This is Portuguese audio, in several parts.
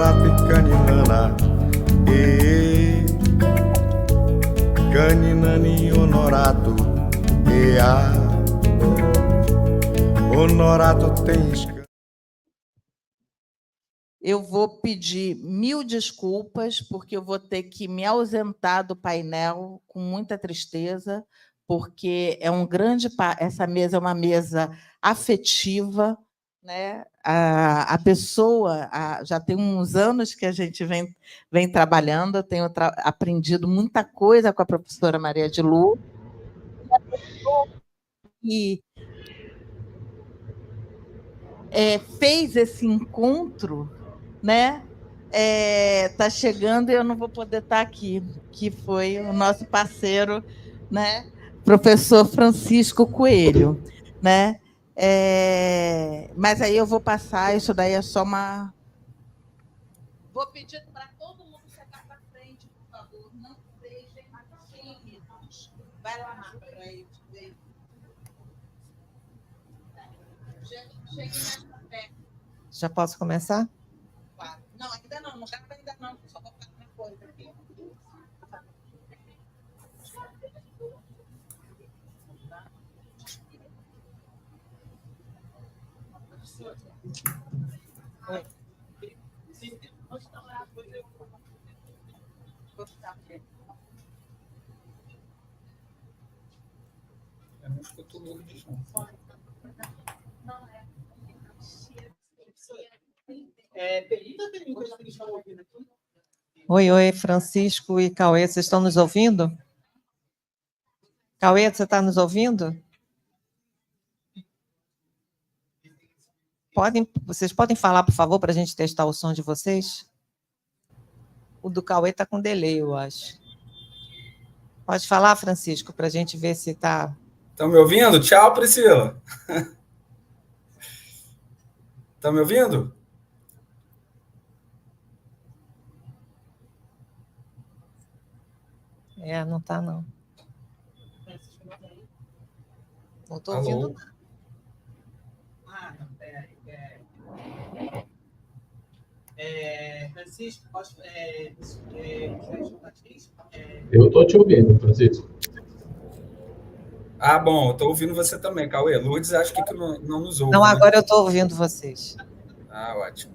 honorato e caninana. E caninani honorato. E a honorato tem escândalo. Eu vou pedir 1000 desculpas, porque eu vou ter que me ausentar do painel com muita tristeza, porque é um grande essa mesa é uma mesa afetiva, né? A pessoa já tem uns anos que a gente vem trabalhando, eu tenho aprendido muita coisa com a professora Maria de Lu, e fez esse encontro, né? Está chegando e eu não vou poder estar aqui, que foi o nosso parceiro, né? Professor Francisco Coelho, né? Mas aí eu vou passar, isso daí é só uma. Vou pedir para todo mundo chegar para frente, por favor, não sejam tímidos. Vai lá, Marco, para ele. Chegue mais para perto. Já posso começar? Não, ainda não grava ainda não, só vou fazer uma coisa aqui. Oi. Acho que eu estou louco de chão. Oi, Francisco e Cauê, vocês estão nos ouvindo? Cauê, você está nos ouvindo? Vocês podem falar, por favor, para a gente testar o som de vocês? O do Cauê está com delay, eu acho. Pode falar, Francisco, para a gente ver se está... Estão me ouvindo? Tchau, Priscila. Estão me ouvindo? Não está, não. Não estou ouvindo nada. Francisco, eu estou te ouvindo, Francisco. Ah, bom, eu estou ouvindo você também, Cauê. Lourdes acho que não nos ouve. Não, né? agora eu estou ouvindo vocês. Ah, ótimo.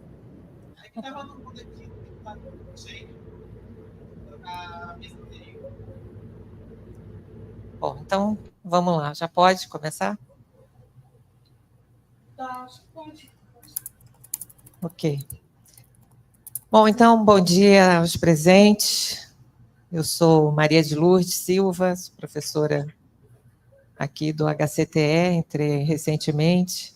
Bom, então, vamos lá. Já pode começar? Pode. Ok. Bom, então, bom dia aos presentes. Eu sou Maria de Lourdes Silva, sou professora aqui do HCTE, entrei recentemente.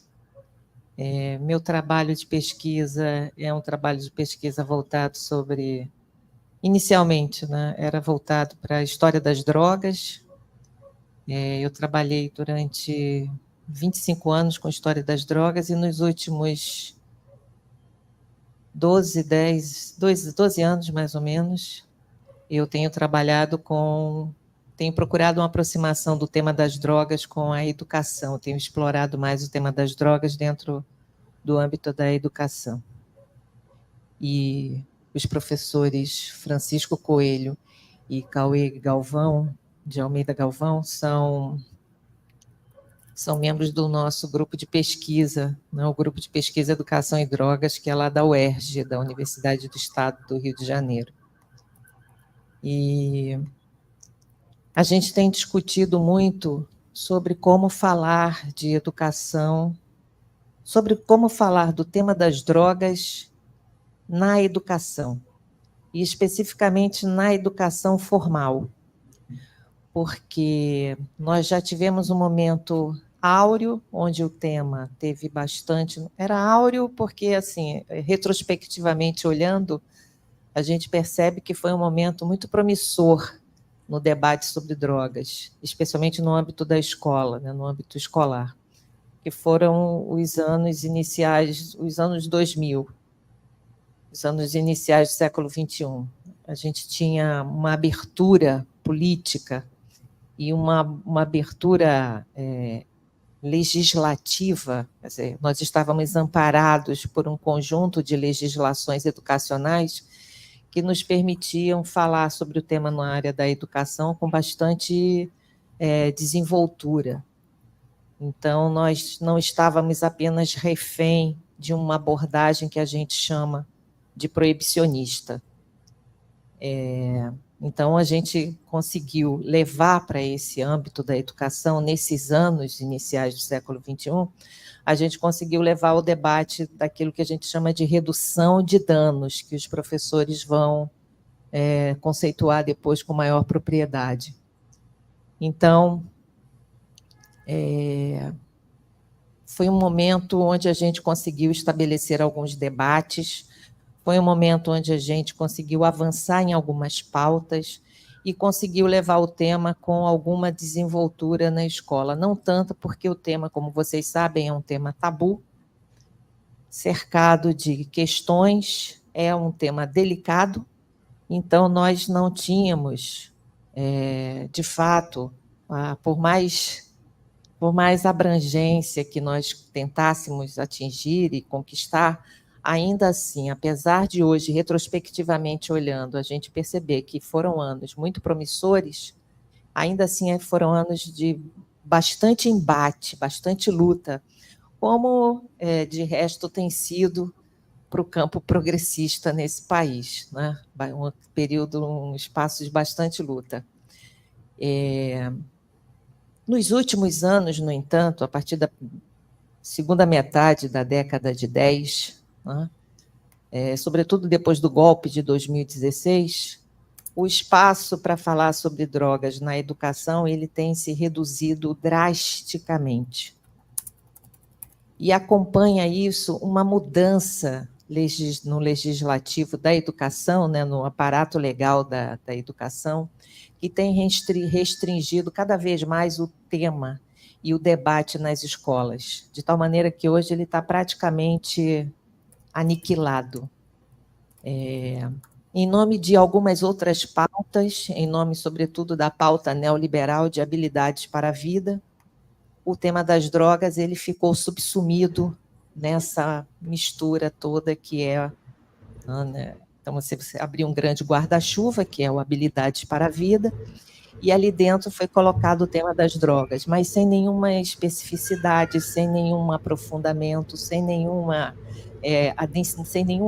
Meu trabalho de pesquisa é um trabalho de pesquisa voltado sobre... Inicialmente, né, era voltado para a história das drogas. Eu trabalhei durante 25 anos com a história das drogas e nos últimos 12 anos, mais ou menos, eu tenho procurado uma aproximação do tema das drogas com a educação, tenho explorado mais o tema das drogas dentro do âmbito da educação. E os professores Francisco Coelho e Cauê Galvão, de Almeida Galvão, são membros do nosso grupo de pesquisa, né, o Grupo de Pesquisa Educação e Drogas, que é lá da UERJ, da Universidade do Estado do Rio de Janeiro. E a gente tem discutido muito sobre como falar de educação, sobre como falar do tema das drogas na educação, e especificamente na educação formal, porque nós já tivemos um momento áureo, onde o tema teve bastante... Era áureo porque, assim, retrospectivamente olhando, a gente percebe que foi um momento muito promissor no debate sobre drogas, especialmente no âmbito da escola, né, no âmbito escolar, que foram os anos iniciais, os anos 2000, os anos iniciais do século XXI. A gente tinha uma abertura política e uma abertura legislativa, quer dizer, nós estávamos amparados por um conjunto de legislações educacionais que nos permitiam falar sobre o tema na área da educação com bastante desenvoltura. Então, nós não estávamos apenas refém de uma abordagem que a gente chama de proibicionista. Então, a gente conseguiu levar para esse âmbito da educação, nesses anos iniciais do século XXI, a gente conseguiu levar o debate daquilo que a gente chama de redução de danos, que os professores vão conceituar depois com maior propriedade. Então, foi um momento onde a gente conseguiu estabelecer alguns debates, foi um momento onde a gente conseguiu avançar em algumas pautas e conseguiu levar o tema com alguma desenvoltura na escola. Não tanto porque o tema, como vocês sabem, é um tema tabu, cercado de questões, é um tema delicado, então nós não tínhamos, de fato, por mais abrangência que nós tentássemos atingir e conquistar, ainda assim, apesar de hoje, retrospectivamente olhando, a gente perceber que foram anos muito promissores, ainda assim foram anos de bastante embate, bastante luta, como, de resto, tem sido para o campo progressista nesse país, né? Um período, um espaço de bastante luta. Nos últimos anos, no entanto, a partir da segunda metade da década de 10, né, sobretudo depois do golpe de 2016, o espaço para falar sobre drogas na educação ele tem se reduzido drasticamente. E acompanha isso uma mudança no legislativo da educação, né, no aparato legal da educação, que tem restringido cada vez mais o tema e o debate nas escolas, de tal maneira que hoje ele está praticamente aniquilado. Em nome de algumas outras pautas, em nome, sobretudo, da pauta neoliberal de habilidades para a vida, o tema das drogas ele ficou subsumido nessa mistura toda que né? Então, você abriu um grande guarda-chuva, que é o Habilidades para a Vida, e ali dentro foi colocado o tema das drogas, mas sem nenhuma especificidade, sem nenhum aprofundamento, sem nenhum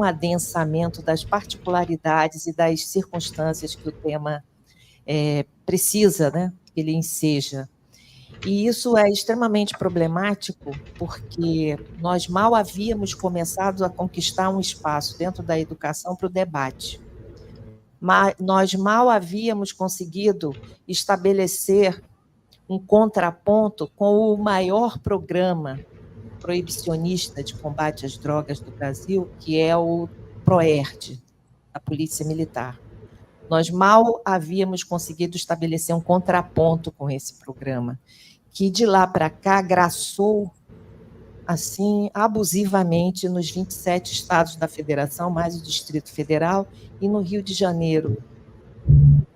adensamento das particularidades e das circunstâncias que o tema precisa, né, que ele enseja. E isso é extremamente problemático, porque nós mal havíamos começado a conquistar um espaço dentro da educação para o debate. Mas nós mal havíamos conseguido estabelecer um contraponto com o maior programa proibicionista de combate às drogas do Brasil, que é o PROERD, da Polícia Militar. Nós mal havíamos conseguido estabelecer um contraponto com esse programa, que de lá para cá graçou assim abusivamente nos 27 estados da federação, mais o Distrito Federal, e no Rio de Janeiro.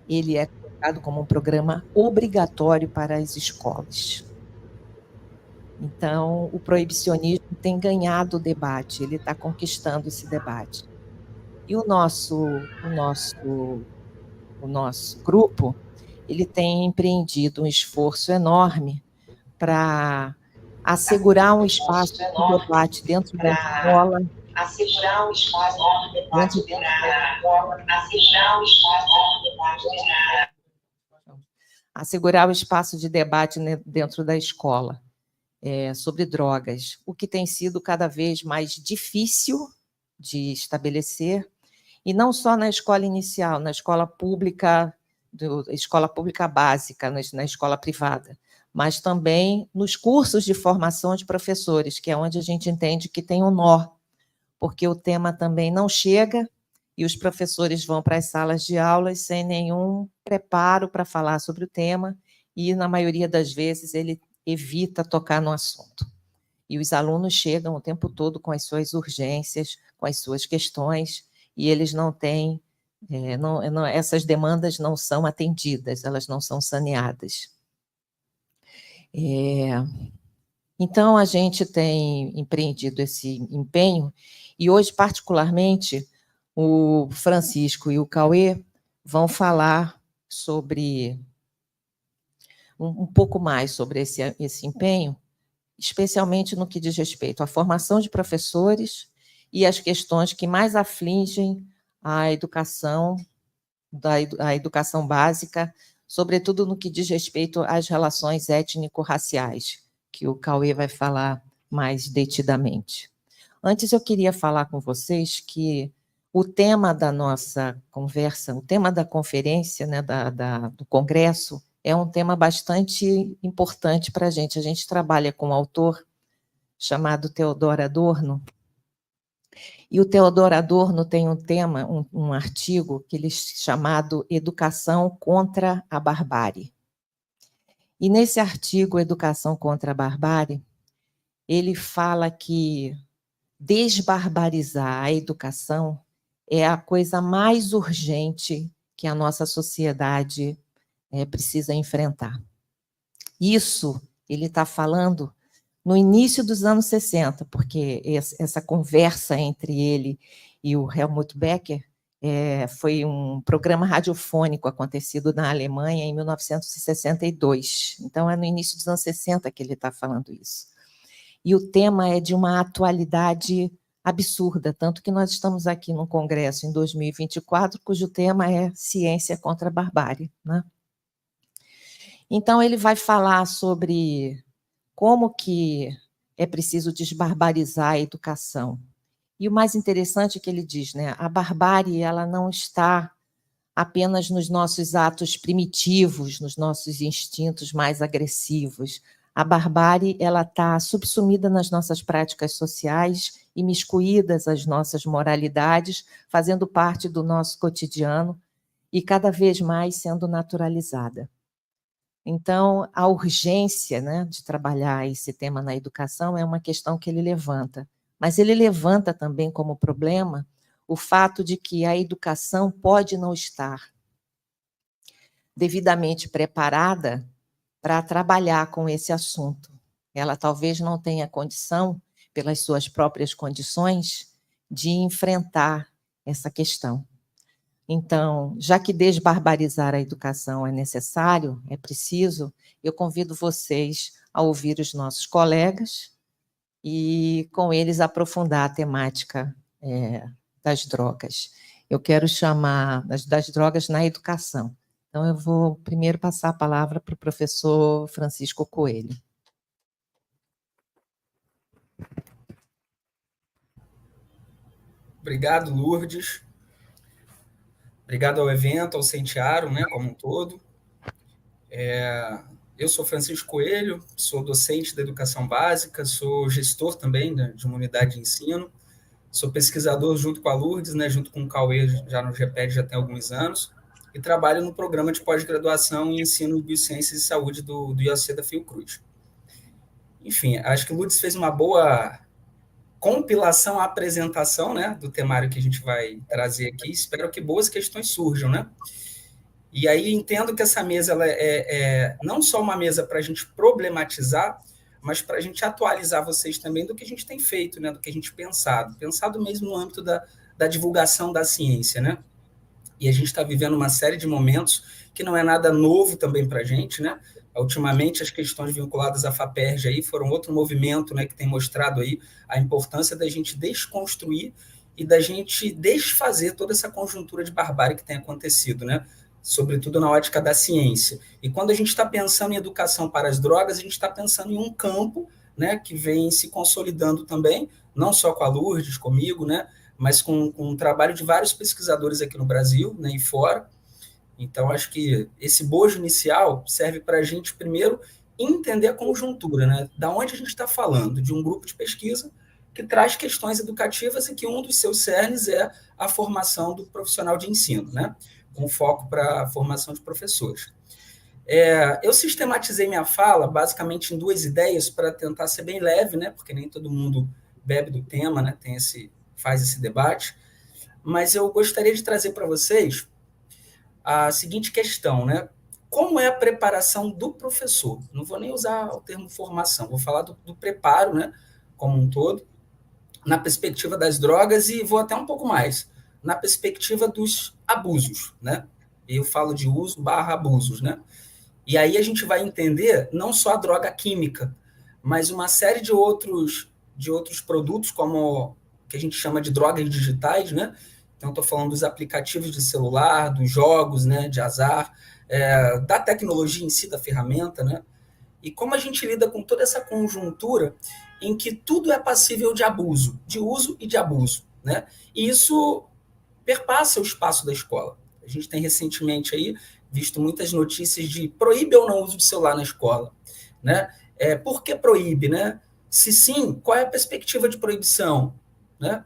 Ele é colocado como um programa obrigatório para as escolas. Então, o proibicionismo tem ganhado o debate, ele está conquistando esse debate. E o nosso grupo, ele tem empreendido um esforço enorme para assegurar um espaço de debate dentro da escola, assegurar o espaço de debate dentro da escola sobre drogas, o que tem sido cada vez mais difícil de estabelecer, e não só na escola inicial, na escola pública, escola pública básica, na escola privada, mas também nos cursos de formação de professores, que é onde a gente entende que tem um nó, porque o tema também não chega e os professores vão para as salas de aulas sem nenhum preparo para falar sobre o tema e, na maioria das vezes, ele evita tocar no assunto. E os alunos chegam o tempo todo com as suas urgências, com as suas questões, e eles não têm, essas demandas não são atendidas, elas não são saneadas. Então, a gente tem empreendido esse empenho, e hoje, particularmente, o Francisco e o Cauê vão falar sobre um pouco mais sobre esse empenho, especialmente no que diz respeito à formação de professores e as questões que mais afligem a educação, a educação básica, sobretudo no que diz respeito às relações étnico-raciais, que o Cauê vai falar mais detidamente. Antes, eu queria falar com vocês que o tema da nossa conversa, o tema da conferência, né, do congresso, é um tema bastante importante para a gente. A gente trabalha com um autor chamado Theodor Adorno, e o Theodor Adorno tem um tema, um artigo que ele chamado Educação contra a Barbárie. E nesse artigo, Educação contra a Barbárie, ele fala que desbarbarizar a educação é a coisa mais urgente que a nossa sociedade precisa enfrentar. Isso ele está falando no início dos anos 60, porque essa conversa entre ele e o Helmut Becker foi um programa radiofônico acontecido na Alemanha em 1962. Então, é no início dos anos 60 que ele está falando isso. E o tema é de uma atualidade absurda, tanto que nós estamos aqui num congresso em 2024, cujo tema é Ciência contra a Barbárie, né? Então, ele vai falar sobre como que é preciso desbarbarizar a educação. E o mais interessante é que ele diz, né, a barbárie ela não está apenas nos nossos atos primitivos, nos nossos instintos mais agressivos. A barbárie ela está subsumida nas nossas práticas sociais, imiscuídas às nossas moralidades, fazendo parte do nosso cotidiano e cada vez mais sendo naturalizada. Então, a urgência, né, de trabalhar esse tema na educação é uma questão que ele levanta. Mas ele levanta também como problema o fato de que a educação pode não estar devidamente preparada para trabalhar com esse assunto. Ela talvez não tenha condição, pelas suas próprias condições, de enfrentar essa questão. Então, já que desbarbarizar a educação é necessário, é preciso, eu convido vocês a ouvir os nossos colegas e, com eles, aprofundar a temática das drogas. Eu quero chamar das drogas na educação. Então, eu vou primeiro passar a palavra para o professor Francisco Coelho. Obrigado, Lourdes. Obrigado ao evento, ao Sentiaro, né, como um todo. Eu sou Francisco Coelho, sou docente da educação básica, sou gestor também, né, de uma unidade de ensino, sou pesquisador junto com a Lourdes, né, junto com o Cauê, já no GPED já tem alguns anos, e trabalho no programa de pós-graduação em ensino de biociências e saúde do IOC da Fiocruz. Enfim, acho que o Lourdes fez uma boa compilação, a apresentação, né, do temário que a gente vai trazer aqui. Espero que boas questões surjam, né? E aí entendo que essa mesa ela é não só uma mesa para a gente problematizar, mas para a gente atualizar vocês também do que a gente tem feito, né, do que a gente pensado mesmo no âmbito da divulgação da ciência, né? E a gente está vivendo uma série de momentos que não é nada novo também para a gente, né? Ultimamente, as questões vinculadas à FAPERJ aí foram outro movimento, né, que tem mostrado aí a importância da gente desconstruir e da gente desfazer toda essa conjuntura de barbárie que tem acontecido, né? Sobretudo na ótica da ciência. E quando a gente está pensando em educação para as drogas, a gente está pensando em um campo, né, que vem se consolidando também, não só com a Lourdes, comigo, né, mas com o trabalho de vários pesquisadores aqui no Brasil, né, e fora. Então, acho que esse bojo inicial serve para a gente, primeiro, entender a conjuntura, né? Da onde a gente está falando, de um grupo de pesquisa que traz questões educativas e que um dos seus cernes é a formação do profissional de ensino, né? Com foco para a formação de professores. Eu sistematizei minha fala, basicamente, em duas ideias para tentar ser bem leve, né? Porque nem todo mundo bebe do tema, né? Faz esse debate. Mas eu gostaria de trazer para vocês a seguinte questão, né? como é a preparação do professor. Não vou nem usar o termo formação, vou falar do preparo, né, como um todo, na perspectiva das drogas e vou até um pouco mais, na perspectiva dos abusos, né? Eu falo de uso / abusos, né? E aí a gente vai entender não só a droga química, mas uma série de outros produtos, como que a gente chama de drogas digitais, né? Então, estou falando dos aplicativos de celular, dos jogos, né, de azar, da tecnologia em si, da ferramenta, né? E como a gente lida com toda essa conjuntura em que tudo é passível de abuso, de uso e de abuso, né? E isso perpassa o espaço da escola. A gente tem recentemente aí visto muitas notícias de proíbe ou não uso de celular na escola, né? Por que proíbe, né? Se sim, qual é a perspectiva de proibição, né?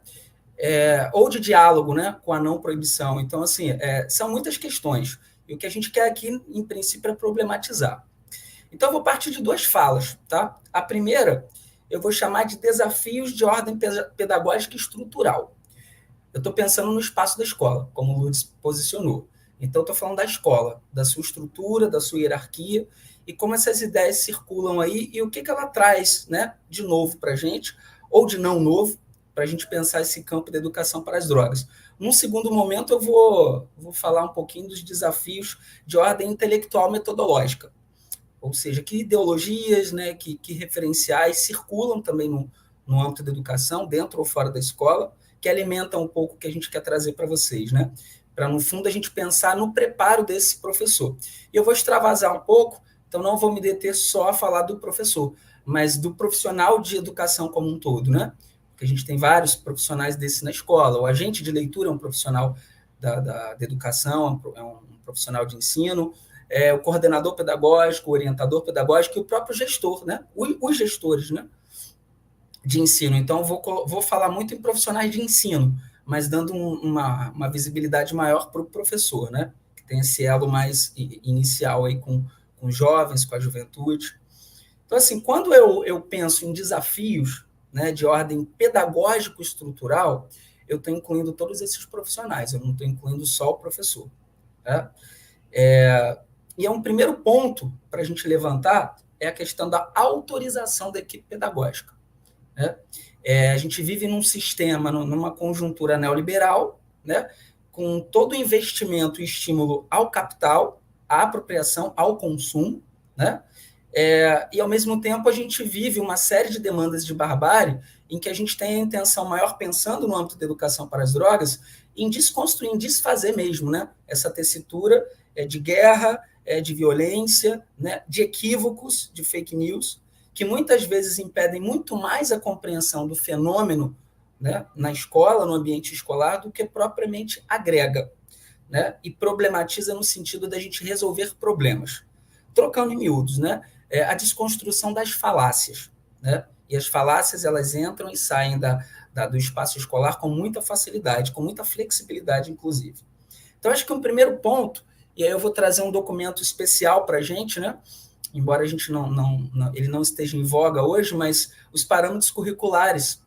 Ou de diálogo, né, com a não proibição. Então, assim, são muitas questões. E o que a gente quer aqui, em princípio, é problematizar. Então, eu vou partir de 2 falas, tá? A primeira, eu vou chamar de desafios de ordem pedagógica estrutural. Eu estou pensando no espaço da escola, como o Lourdes posicionou. Então, estou falando da escola, da sua estrutura, da sua hierarquia, e como essas ideias circulam aí, e o que ela traz, né, de novo para a gente, ou de não novo, para a gente pensar esse campo da educação para as drogas. Num segundo momento, eu vou falar um pouquinho dos desafios de ordem intelectual metodológica, ou seja, que ideologias, né, que referenciais circulam também no âmbito da educação, dentro ou fora da escola, que alimentam um pouco o que a gente quer trazer para vocês, né? Para, no fundo, a gente pensar no preparo desse professor. E eu vou extravasar um pouco, então não vou me deter só a falar do professor, mas do profissional de educação como um todo, né? Porque a gente tem vários profissionais desse na escola. O agente de leitura é um profissional da educação, é um profissional de ensino, o coordenador pedagógico, o orientador pedagógico e o próprio gestor, né? Os gestores, né, de ensino. Então, vou falar muito em profissionais de ensino, mas dando uma visibilidade maior para o professor, né? Que tem esse elo mais inicial aí com os jovens, com a juventude. Então, assim, quando eu penso em desafios, né, de ordem pedagógico-estrutural, eu estou incluindo todos esses profissionais, eu não estou incluindo só o professor. Tá? E um primeiro ponto para a gente levantar é a questão da autorização da equipe pedagógica. Né? A gente vive num sistema, numa conjuntura neoliberal, né, com todo o investimento e estímulo ao capital, à apropriação, ao consumo, né? E, ao mesmo tempo, a gente vive uma série de demandas de barbárie em que a gente tem a intenção maior, pensando no âmbito da educação para as drogas, em desconstruir, em desfazer mesmo, né, essa tessitura de guerra, de violência, né, de equívocos, de fake news, que muitas vezes impedem muito mais a compreensão do fenômeno, né, na escola, no ambiente escolar, do que propriamente agrega, né, e problematiza no sentido da gente resolver problemas. Trocando em miúdos, né, a desconstrução das falácias, né, e as falácias elas entram e saem do espaço escolar com muita facilidade, com muita flexibilidade, inclusive. Então, acho que um primeiro ponto, e aí eu vou trazer um documento especial para a gente, né, embora a gente ele não esteja em voga hoje, mas os parâmetros curriculares,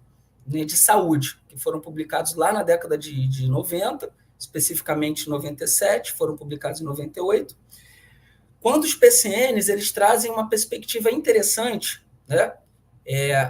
né, de saúde, que foram publicados lá na década de 90, especificamente em 97, foram publicados em 98, quando os PCNs eles trazem uma perspectiva interessante, né,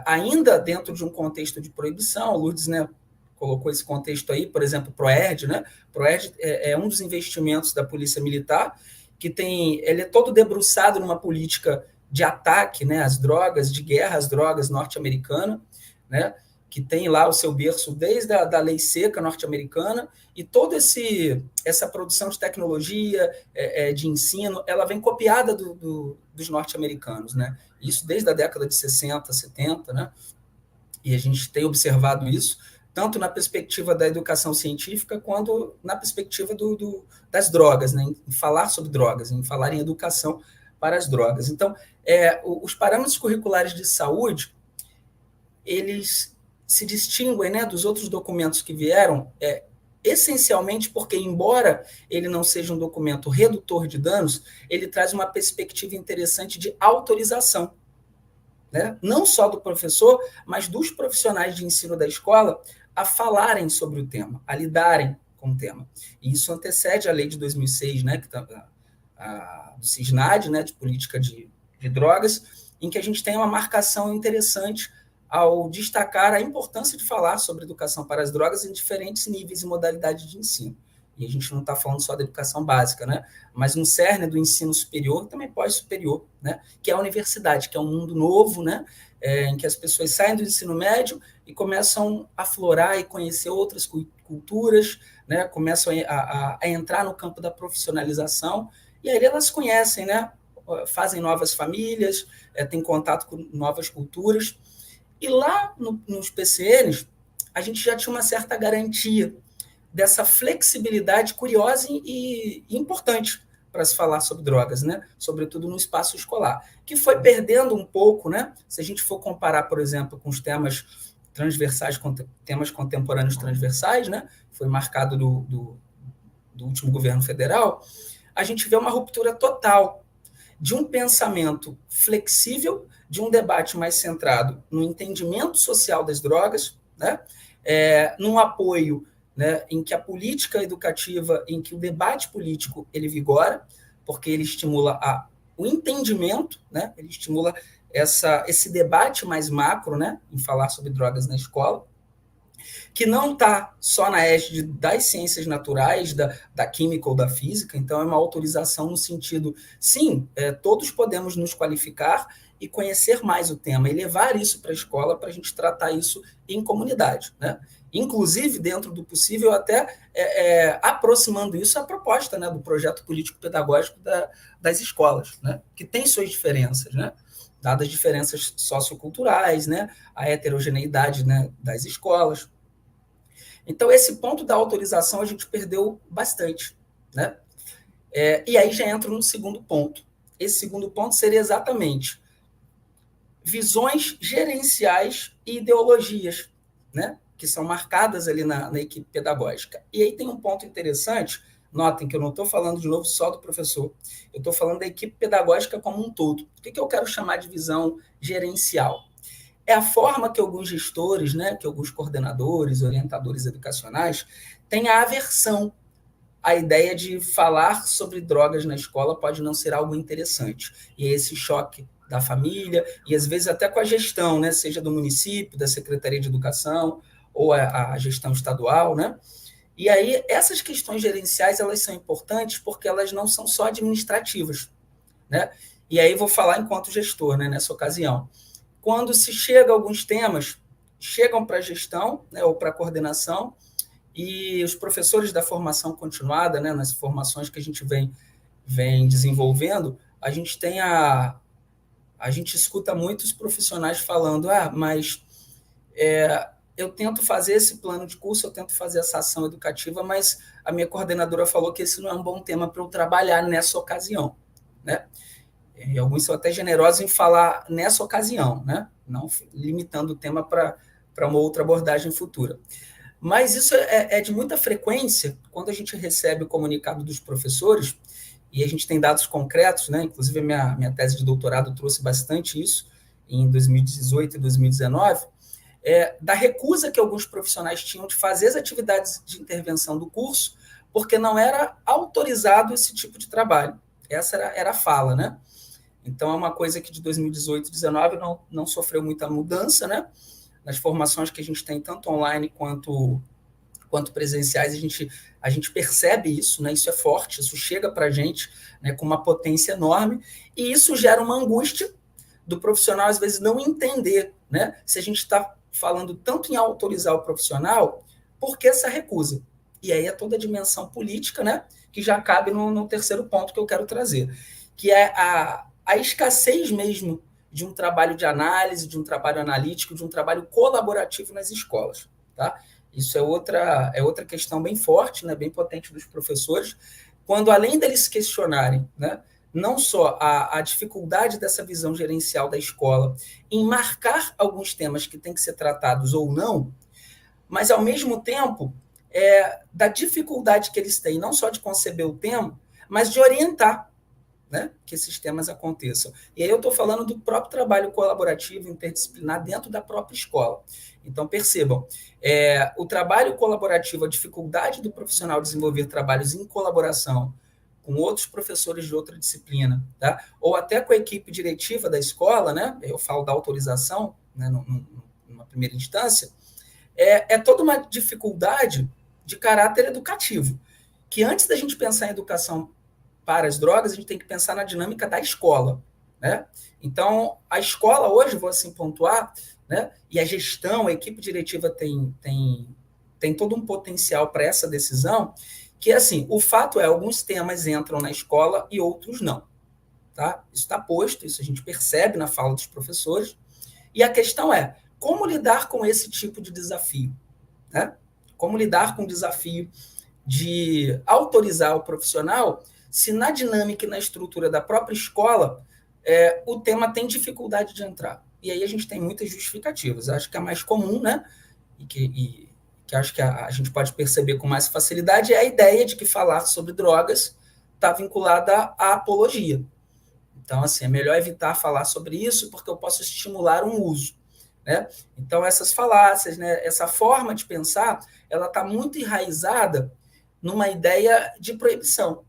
ainda dentro de um contexto de proibição, o Lourdes, né, colocou esse contexto aí, por exemplo, o PROERD, né? PROERD é um dos investimentos da Polícia Militar, que ele é todo debruçado numa política de ataque, né, às drogas, de guerra às drogas norte-americana, né, que tem lá o seu berço desde a lei seca norte-americana, e toda essa produção de tecnologia, de ensino, ela vem copiada dos norte-americanos, né? Isso desde a década de 60, 70, né? E a gente tem observado isso, tanto na perspectiva da educação científica, quanto na perspectiva das drogas, né? Em falar sobre drogas, em falar em educação para as drogas. Então, os parâmetros curriculares de saúde, eles se distinguem, né, dos outros documentos que vieram, essencialmente porque, embora ele não seja um documento redutor de danos, ele traz uma perspectiva interessante de autorização, né? Não só do professor, mas dos profissionais de ensino da escola a falarem sobre o tema, a lidarem com o tema. E isso antecede a lei de 2006, né, do CISNAD, né, de política de drogas, em que a gente tem uma marcação interessante ao destacar a importância de falar sobre educação para as drogas em diferentes níveis e modalidades de ensino. E a gente não está falando só da educação básica, né? Mas no cerne do ensino superior, também pós-superior, né? Que é a universidade, que é um mundo novo, né? Em que as pessoas saem do ensino médio e começam a aflorar e conhecer outras culturas, né? Começam a entrar no campo da profissionalização, e aí elas conhecem, né? Fazem novas famílias, têm contato com novas culturas. E lá nos PCNs, a gente já tinha uma certa garantia dessa flexibilidade curiosa e importante para se falar sobre drogas, né? Sobretudo no espaço escolar, que foi perdendo um pouco, né? Se a gente for comparar, por exemplo, com os temas transversais, com temas contemporâneos transversais, né? Foi marcado do último governo federal, a gente vê uma ruptura total de um pensamento flexível, de um debate mais centrado no entendimento social das drogas, né? Num apoio, né, em que a política educativa, em que o debate político ele vigora, porque ele estimula o entendimento, né? Ele estimula esse debate mais macro, né, em falar sobre drogas na escola, que não está só na égide das ciências naturais, da química ou da física. Então é uma autorização no sentido, sim, todos podemos nos qualificar e conhecer mais o tema, e levar isso para a escola para a gente tratar isso em comunidade, né? Inclusive, dentro do possível, até aproximando isso à proposta, né, do projeto político-pedagógico das escolas, né, que tem suas diferenças, né, dadas as diferenças socioculturais, né, a heterogeneidade, né, das escolas. Então, esse ponto da autorização a gente perdeu bastante, né? E aí já entra no segundo ponto. Esse segundo ponto seria exatamente visões gerenciais e ideologias, né, que são marcadas ali na equipe pedagógica. E aí tem um ponto interessante, notem que eu não estou falando de novo só do professor, eu estou falando da equipe pedagógica como um todo. O que eu quero chamar de visão gerencial? É a forma que alguns gestores, né, que alguns coordenadores, orientadores educacionais têm a aversão à ideia de falar sobre drogas na escola pode não ser algo interessante. E é esse choque da família, e às vezes até com a gestão, né, seja do município, da Secretaria de Educação, ou a gestão estadual, né? E aí, essas questões gerenciais, elas são importantes porque elas não são só administrativas, né? E aí vou falar enquanto gestor, né, nessa ocasião. Quando se chega a alguns temas, chegam para a gestão, né, ou para a coordenação, e os professores da formação continuada, né, nas formações que a gente vem desenvolvendo, a gente tem a gente escuta muitos profissionais falando, mas eu tento fazer esse plano de curso, eu tento fazer essa ação educativa, mas a minha coordenadora falou que esse não é um bom tema para eu trabalhar nessa ocasião, né? E alguns são até generosos em falar nessa ocasião, né? Não limitando o tema para uma outra abordagem futura. Mas isso é de muita frequência, quando a gente recebe o comunicado dos professores, e a gente tem dados concretos, né? Inclusive a minha tese de doutorado trouxe bastante isso, em 2018 e 2019, da recusa que alguns profissionais tinham de fazer as atividades de intervenção do curso, porque não era autorizado esse tipo de trabalho. Essa era a fala, né? Então, é uma coisa que de 2018 e 2019 não sofreu muita mudança, né? Nas formações que a gente tem, tanto online quanto presenciais, a gente percebe isso, né? Isso é forte, isso chega para a gente, né, com uma potência enorme, e isso gera uma angústia do profissional, às vezes, não entender, né? Se a gente está falando tanto em autorizar o profissional, por que essa recusa? E aí é toda a dimensão política, né, que já cabe no terceiro ponto que eu quero trazer, que é a escassez mesmo de um trabalho de análise, de um trabalho analítico, de um trabalho colaborativo nas escolas, tá? Isso é outra questão bem forte, né, bem potente dos professores, quando além deles se questionarem, né, não só a dificuldade dessa visão gerencial da escola em marcar alguns temas que têm que ser tratados ou não, mas, ao mesmo tempo, da dificuldade que eles têm, não só de conceber o tema, mas de orientar, né, que esses temas aconteçam. E aí eu estou falando do próprio trabalho colaborativo, interdisciplinar, dentro da própria escola. Então, percebam, o trabalho colaborativo, a dificuldade do profissional desenvolver trabalhos em colaboração com outros professores de outra disciplina, tá? Ou até com a equipe diretiva da escola, né? Eu falo da autorização, né, numa primeira instância, é toda uma dificuldade de caráter educativo, que antes da gente pensar em educação para as drogas, a gente tem que pensar na dinâmica da escola, né? Então, a escola hoje, vou assim pontuar, né? E a gestão, a equipe diretiva tem todo um potencial para essa decisão, que assim, o fato é, alguns temas entram na escola e outros não, tá? Isso está posto, isso a gente percebe na fala dos professores, e a questão é, como lidar com esse tipo de desafio, né? Como lidar com o desafio de autorizar o profissional se na dinâmica e na estrutura da própria escola o tema tem dificuldade de entrar. E aí a gente tem muitas justificativas. Acho que a mais comum, né, e que acho que a gente pode perceber com mais facilidade, é a ideia de que falar sobre drogas está vinculada à apologia. Então, assim, é melhor evitar falar sobre isso porque eu posso estimular um uso, né? Então, essas falácias, né, essa forma de pensar, ela está muito enraizada numa ideia de proibição,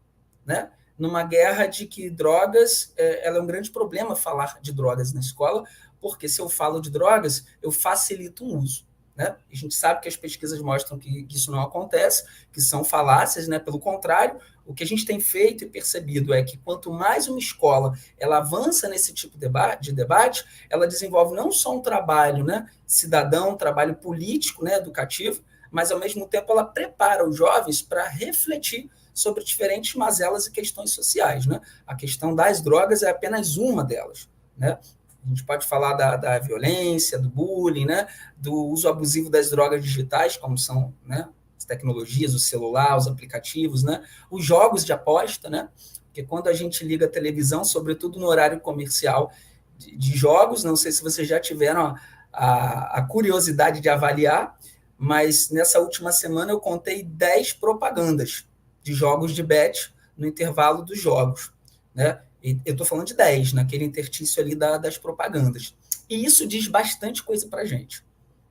né? Numa guerra de que drogas, ela é um grande problema falar de drogas na escola, porque se eu falo de drogas, eu facilito o uso, né? A gente sabe que as pesquisas mostram que isso não acontece, que são falácias, né? Pelo contrário, o que a gente tem feito e percebido é que quanto mais uma escola ela avança nesse tipo de debate, ela desenvolve não só um trabalho, né, cidadão, um trabalho político, né, educativo, mas ao mesmo tempo ela prepara os jovens para refletir sobre diferentes mazelas e questões sociais, né? A questão das drogas é apenas uma delas, né? A gente pode falar da violência, do bullying, né? Do uso abusivo das drogas digitais, como são, né, as tecnologias, o celular, os aplicativos, né? Os jogos de aposta, né? Porque quando a gente liga a televisão, sobretudo no horário comercial de jogos, não sei se vocês já tiveram a curiosidade de avaliar, mas nessa última semana eu contei 10 propagandas de jogos de bet no intervalo dos jogos, né? E eu estou falando de 10, naquele interstício ali das propagandas. E isso diz bastante coisa para a gente,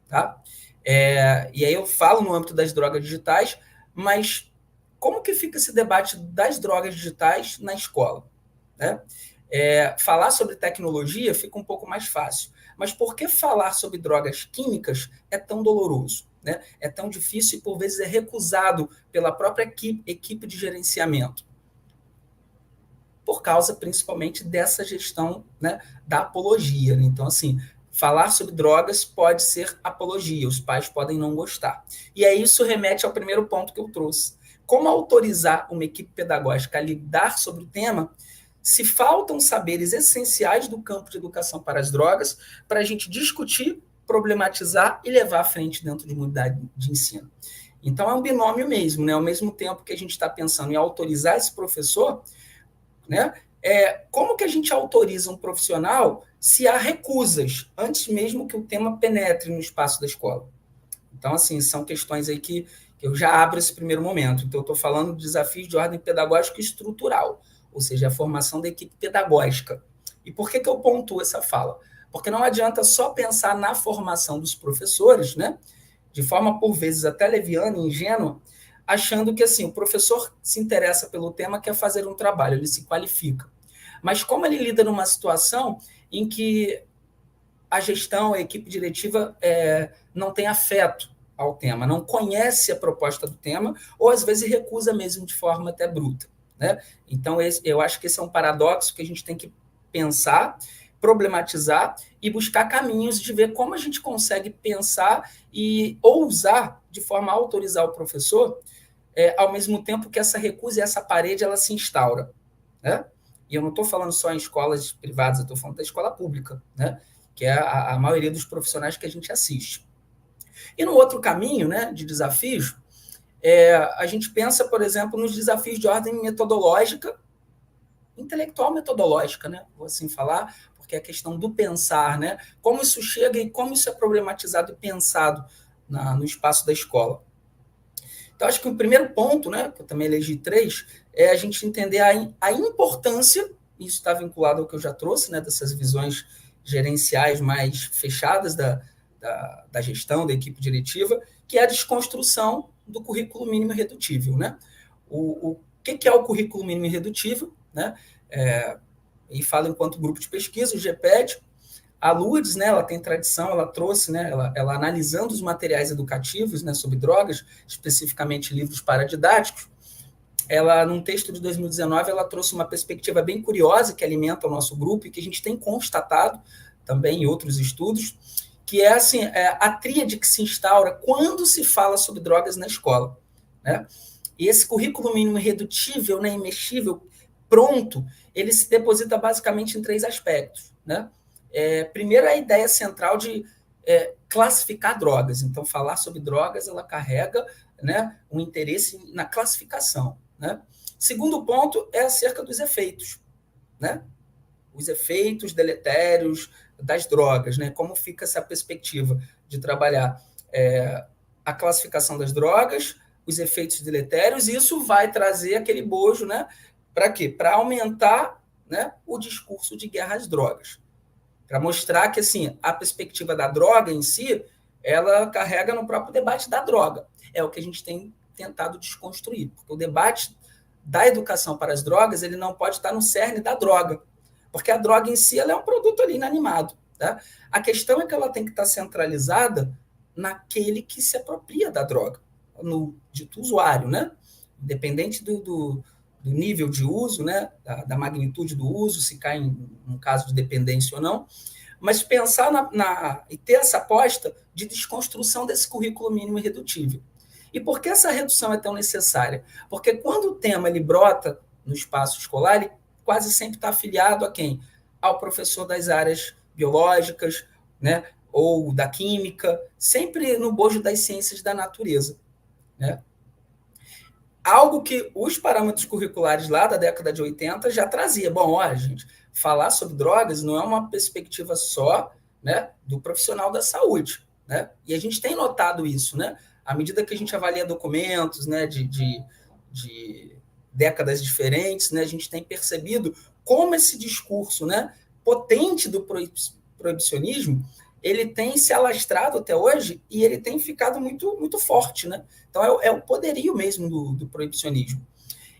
tá? E aí eu falo no âmbito das drogas digitais, mas como que fica esse debate das drogas digitais na escola, né? Falar sobre tecnologia fica um pouco mais fácil, mas por que falar sobre drogas químicas é tão doloroso, né? É tão difícil e, por vezes, é recusado pela própria equipe de gerenciamento? Por causa, principalmente, dessa gestão, né, da apologia. Então, assim, falar sobre drogas pode ser apologia, os pais podem não gostar. E aí isso remete ao primeiro ponto que eu trouxe. Como autorizar uma equipe pedagógica a lidar sobre o tema se faltam saberes essenciais do campo de educação para as drogas para a gente discutir, problematizar e levar à frente dentro de uma unidade de ensino? Então, é um binômio mesmo, né? Ao mesmo tempo que a gente está pensando em autorizar esse professor, né? Como que a gente autoriza um profissional se há recusas, antes mesmo que o tema penetre no espaço da escola? Então, assim, são questões aí que eu já abro esse primeiro momento. Então, eu estou falando de desafios de ordem pedagógica e estrutural, ou seja, a formação da equipe pedagógica. E por que eu pontuo essa fala? Porque não adianta só pensar na formação dos professores, né? De forma, por vezes, até leviana e ingênua, achando que assim, o professor se interessa pelo tema, quer fazer um trabalho, ele se qualifica. Mas como ele lida numa situação em que a gestão, a equipe diretiva não tem afeto ao tema, não conhece a proposta do tema, ou às vezes recusa mesmo de forma até bruta, né? Então, eu acho que esse é um paradoxo que a gente tem que pensar, problematizar e buscar caminhos de ver como a gente consegue pensar e ousar de forma a autorizar o professor, ao mesmo tempo que essa recusa e essa parede ela se instaura, né? E eu não estou falando só em escolas privadas, eu estou falando da escola pública, né? Que é a maioria dos profissionais que a gente assiste. E no outro caminho, né, de desafios, a gente pensa, por exemplo, nos desafios de ordem metodológica, intelectual metodológica, né? Vou assim falar, porque é a questão do pensar, né? Como isso chega e como isso é problematizado e pensado no espaço da escola. Então, acho que o primeiro ponto, né, que eu também elegi 3, é a gente entender a importância, e isso está vinculado ao que eu já trouxe, né, dessas visões gerenciais mais fechadas da gestão, da equipe diretiva, que é a desconstrução do currículo mínimo irredutível, né? que é o currículo mínimo irredutível, né? E falo enquanto grupo de pesquisa, o GPED. A Lourdes, né, ela tem tradição, ela trouxe, né, ela analisando os materiais educativos, né, sobre drogas, especificamente livros paradidáticos, ela, num texto de 2019, ela trouxe uma perspectiva bem curiosa que alimenta o nosso grupo e que a gente tem constatado também em outros estudos, que é assim, a tríade que se instaura quando se fala sobre drogas na escola, né? E esse currículo mínimo irredutível, né, imexível, pronto, ele se deposita basicamente em 3 aspectos, né? Primeiro, a ideia central de classificar drogas. Então, falar sobre drogas, ela carrega, né, um interesse na classificação, né? Segundo ponto é acerca dos efeitos, né? Os efeitos deletérios das drogas, né? Como fica essa perspectiva de trabalhar a classificação das drogas, os efeitos deletérios, e isso vai trazer aquele bojo, né? Para quê? Para aumentar, né, o discurso de guerra às drogas. Para mostrar que assim, a perspectiva da droga em si, ela carrega no próprio debate da droga. É o que a gente tem tentado desconstruir, porque o debate da educação para as drogas, ele não pode estar no cerne da droga, porque a droga em si ela é um produto ali inanimado. Tá? A questão é que ela tem que estar centralizada naquele que se apropria da droga, no dito usuário, né? Independente do nível de uso, né? Da magnitude do uso, se cai em um caso de dependência ou não, mas pensar e ter essa aposta de desconstrução desse currículo mínimo irredutível. E por que essa redução é tão necessária? Porque quando o tema ele brota no espaço escolar, ele quase sempre está afiliado a quem? Ao professor das áreas biológicas, né? Ou da química, sempre no bojo das ciências da natureza, né? Algo que os parâmetros curriculares lá da década de 80 já trazia. Bom, olha, gente, falar sobre drogas não é uma perspectiva só, né, do profissional da saúde, né? E a gente tem notado isso, né? À medida que a gente avalia documentos, né, de décadas diferentes, né, a gente tem percebido como esse discurso, né, potente do proibicionismo, ele tem se alastrado até hoje e ele tem ficado muito, muito forte, né? Então, é o poderio mesmo do proibicionismo.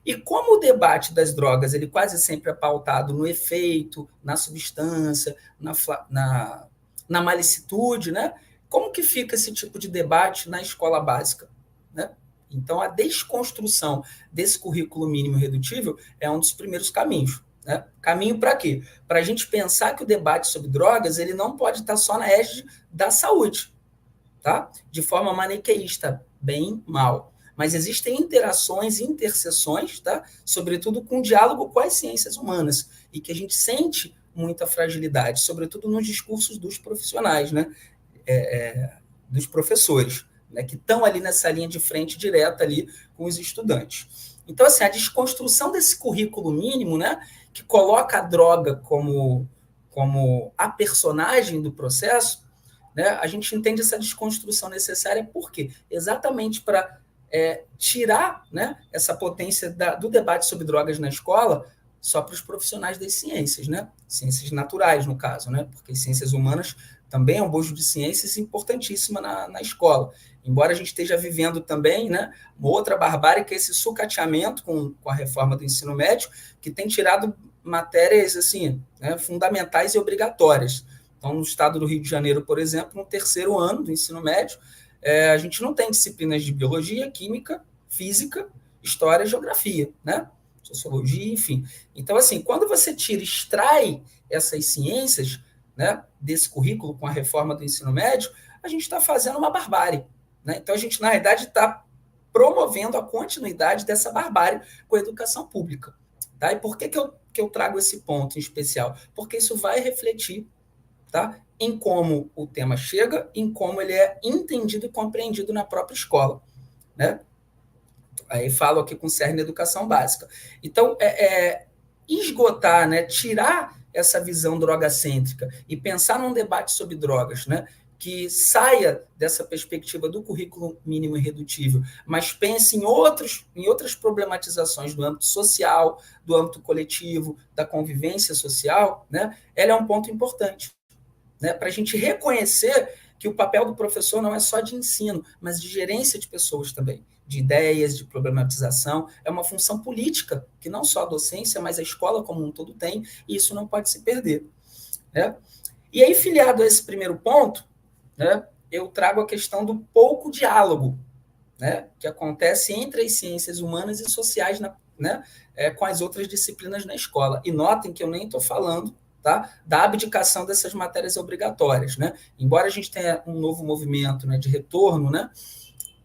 E como o debate das drogas ele quase sempre é pautado no efeito, na substância, na malicitude, né? Como que fica esse tipo de debate na escola básica, né? Então, a desconstrução desse currículo mínimo irredutível é um dos primeiros caminhos. Né? Caminho para quê? Para a gente pensar que o debate sobre drogas ele não pode estar só na égide da saúde, tá? De forma maniqueísta, bem, mal. Mas existem interações, interseções, tá? Sobretudo com o diálogo com as ciências humanas, e que a gente sente muita fragilidade, sobretudo nos discursos dos profissionais, né? Dos professores, né? Que estão ali nessa linha de frente direta ali com os estudantes. Então, assim, a desconstrução desse currículo mínimo, né, que coloca a droga como a personagem do processo, né, a gente entende essa desconstrução necessária por quê? Exatamente para tirar, né, essa potência do debate sobre drogas na escola só para os profissionais das ciências, né? Ciências naturais, no caso, né? Porque ciências humanas também é um bojo de ciências importantíssima na escola. Embora a gente esteja vivendo também, né, uma outra barbárie, que é esse sucateamento com a reforma do ensino médio, que tem tirado matérias assim, né, fundamentais e obrigatórias. Então, no estado do Rio de Janeiro, por exemplo, no 3º ano do ensino médio, a gente não tem disciplinas de biologia, química, física, história e geografia, né? Sociologia, enfim. Então, assim, quando você extrai essas ciências, né, desse currículo com a reforma do ensino médio, a gente está fazendo uma barbárie. Né? Então, a gente, na verdade, está promovendo a continuidade dessa barbárie com a educação pública. Tá? E por que eu trago esse ponto em especial? Porque isso vai refletir, tá, em como o tema chega, em como ele é entendido e compreendido na própria escola. Né? Aí falo aqui com cerne educação básica. Então, esgotar, né, tirar essa visão drogacêntrica e pensar num debate sobre drogas, né, que saia dessa perspectiva do currículo mínimo irredutível, mas pense em outras problematizações do âmbito social, do âmbito coletivo, da convivência social, né, ela é um ponto importante, né, para a gente reconhecer que o papel do professor não é só de ensino, mas de gerência de pessoas também, de ideias, de problematização. É uma função política, que não só a docência, mas a escola como um todo tem, e isso não pode se perder. Né? E aí, filiado a esse primeiro ponto, né, eu trago a questão do pouco diálogo, né, que acontece entre as ciências humanas e sociais com as outras disciplinas na escola. E notem que eu nem estou falando, tá, da abdicação dessas matérias obrigatórias. Né? Embora a gente tenha um novo movimento, né, de retorno, né,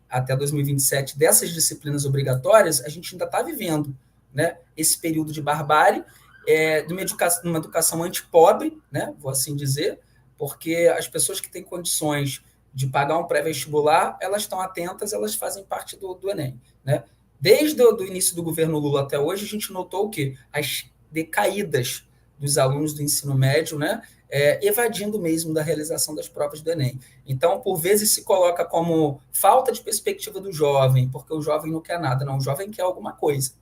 até 2027 dessas disciplinas obrigatórias, a gente ainda está vivendo, né, esse período de barbárie, de uma educação antipobre, né, vou assim dizer, porque as pessoas que têm condições de pagar um pré-vestibular, elas estão atentas, elas fazem parte do Enem. Né? Desde o início do governo Lula até hoje, a gente notou o quê? As decaídas dos alunos do ensino médio, né, evadindo mesmo da realização das provas do Enem. Então, por vezes, se coloca como falta de perspectiva do jovem, porque o jovem não quer nada. Não, o jovem quer alguma coisa.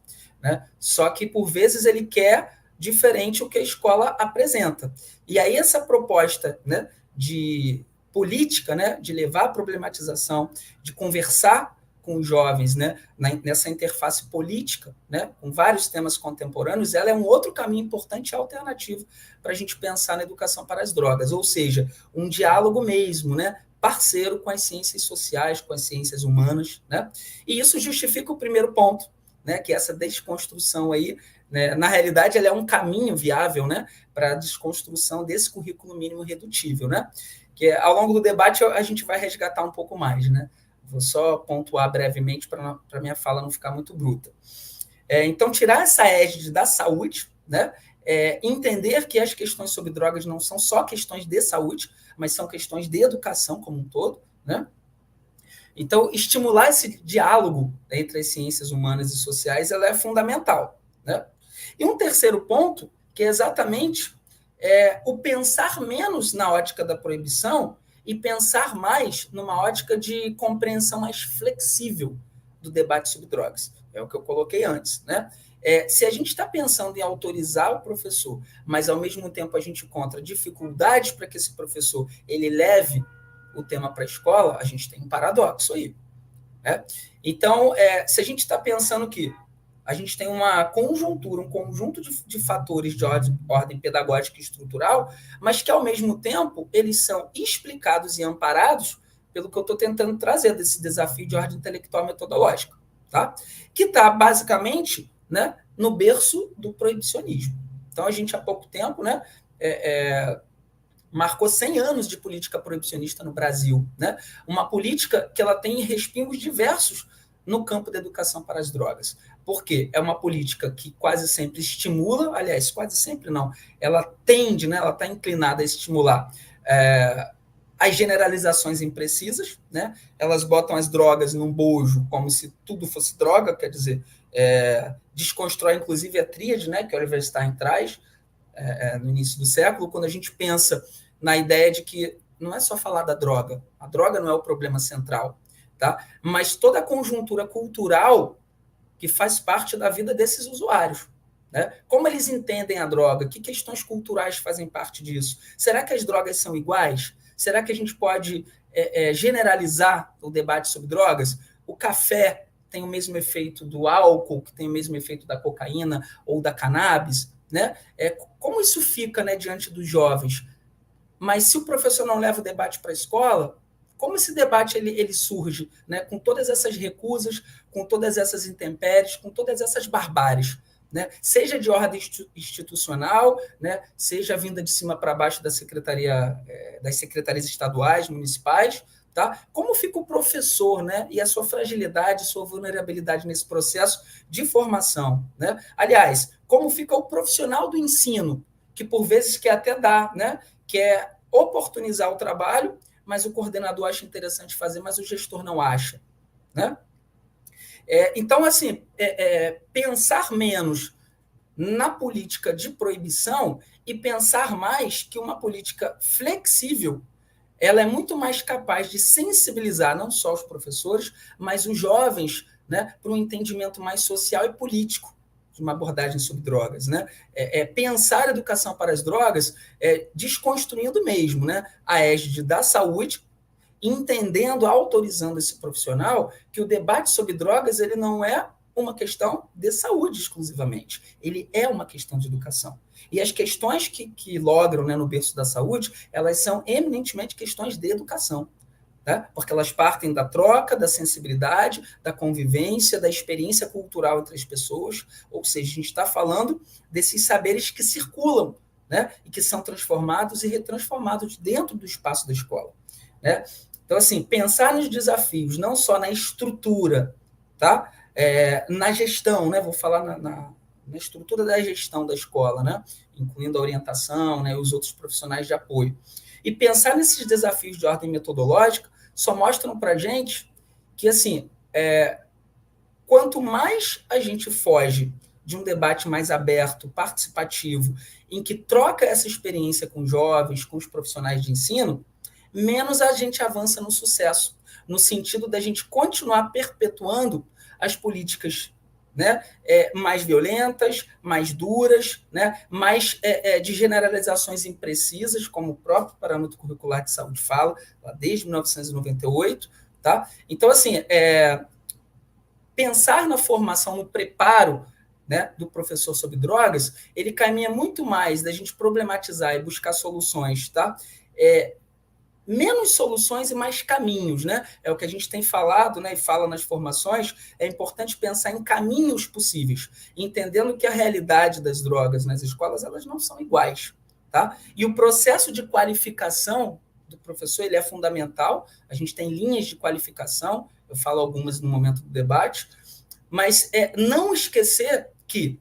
Né? Só que, por vezes, ele quer diferente o que a escola apresenta. E aí essa proposta, né, de política, né, de levar a problematização, de conversar com os jovens, né, nessa interface política, né, com vários temas contemporâneos, ela é um outro caminho importante e alternativo para a gente pensar na educação para as drogas, ou seja, um diálogo mesmo, né, parceiro com as ciências sociais, com as ciências humanas, né, e isso justifica o primeiro ponto, né, que é essa desconstrução aí, né, na realidade, ela é um caminho viável, né, para a desconstrução desse currículo mínimo redutível, né, que ao longo do debate a gente vai resgatar um pouco mais, né. Vou só pontuar brevemente para a minha fala não ficar muito bruta. Então, tirar essa égide da saúde, né, entender que as questões sobre drogas não são só questões de saúde, mas são questões de educação como um todo, né. Então, estimular esse diálogo entre as ciências humanas e sociais, ela é fundamental, né. E um terceiro ponto, que é exatamente o pensar menos na ótica da proibição e pensar mais numa ótica de compreensão mais flexível do debate sobre drogas. É o que eu coloquei antes. Né? Se a gente está pensando em autorizar o professor, mas ao mesmo tempo a gente encontra dificuldades para que esse professor ele leve o tema para a escola, a gente tem um paradoxo aí. Né? Então, se a gente está pensando que a gente tem uma conjuntura, um conjunto de fatores de ordem pedagógica e estrutural, mas que, ao mesmo tempo, eles são explicados e amparados pelo que eu estou tentando trazer desse desafio de ordem intelectual metodológica, tá? Que está, basicamente, né, no berço do proibicionismo. Então, a gente, há pouco tempo, né, marcou 100 anos de política proibicionista no Brasil. Né? Uma política que ela tem respingos diversos no campo da educação para as drogas. Por quê? É uma política que quase sempre estimula, aliás, quase sempre não, ela tende, né, ela está inclinada a estimular as generalizações imprecisas, né? Elas botam as drogas num bojo como se tudo fosse droga, quer dizer, desconstrói inclusive a tríade, né, que o Oliver Stein traz no início do século, quando a gente pensa na ideia de que não é só falar da droga, a droga não é o problema central, tá? Mas toda a conjuntura cultural que faz parte da vida desses usuários. Né? Como eles entendem a droga? Que questões culturais fazem parte disso? Será que as drogas são iguais? Será que a gente pode generalizar o debate sobre drogas? O café tem o mesmo efeito do álcool, que tem o mesmo efeito da cocaína ou da cannabis? Né? Como isso fica, né, diante dos jovens? Mas se o professor não leva o debate para a escola, como esse debate ele surge, né, com todas essas recusas, com todas essas intempéries, com todas essas barbáries, né, seja de ordem institucional, né, seja vinda de cima para baixo das secretarias estaduais, municipais, tá? Como fica o professor, né, e a sua fragilidade, sua vulnerabilidade nesse processo de formação, né? Aliás, como fica o profissional do ensino, que por vezes quer até dar, né, quer oportunizar o trabalho, mas o coordenador acha interessante fazer, mas o gestor não acha. Né? Então, assim, pensar menos na política de proibição e pensar mais que uma política flexível ela é muito mais capaz de sensibilizar não só os professores, mas os jovens, né, para um entendimento mais social e político de uma abordagem sobre drogas, né? Pensar a educação para as drogas desconstruindo mesmo, né, a égide da saúde, entendendo, autorizando esse profissional que o debate sobre drogas ele não é uma questão de saúde exclusivamente, ele é uma questão de educação. E as questões que logram, né, no berço da saúde, elas são eminentemente questões de educação, tá? Porque elas partem da troca, da sensibilidade, da convivência, da experiência cultural entre as pessoas, ou seja, a gente está falando desses saberes que circulam, né, e que são transformados e retransformados dentro do espaço da escola, né? Então, assim, pensar nos desafios, não só na estrutura, tá? Na gestão, né? Vou falar na estrutura da gestão da escola, né? Incluindo a orientação, né? Os outros profissionais de apoio. E pensar nesses desafios de ordem metodológica só mostram para a gente que, assim, quanto mais a gente foge de um debate mais aberto, participativo, em que troca essa experiência com jovens, com os profissionais de ensino, menos a gente avança no sucesso, no sentido da gente continuar perpetuando as políticas, né, mais violentas, mais duras, né, mais de generalizações imprecisas, como o próprio parâmetro curricular de saúde fala, lá desde 1998. Tá? Então, assim, pensar na formação, no preparo, né, do professor sobre drogas, ele caminha muito mais da gente problematizar e buscar soluções, tá? Menos soluções e mais caminhos, né? É o que a gente tem falado, né, e fala nas formações, é importante pensar em caminhos possíveis, entendendo que a realidade das drogas nas escolas, elas não são iguais, tá? E o processo de qualificação do professor, ele é fundamental, a gente tem linhas de qualificação, eu falo algumas no momento do debate, mas não esquecer que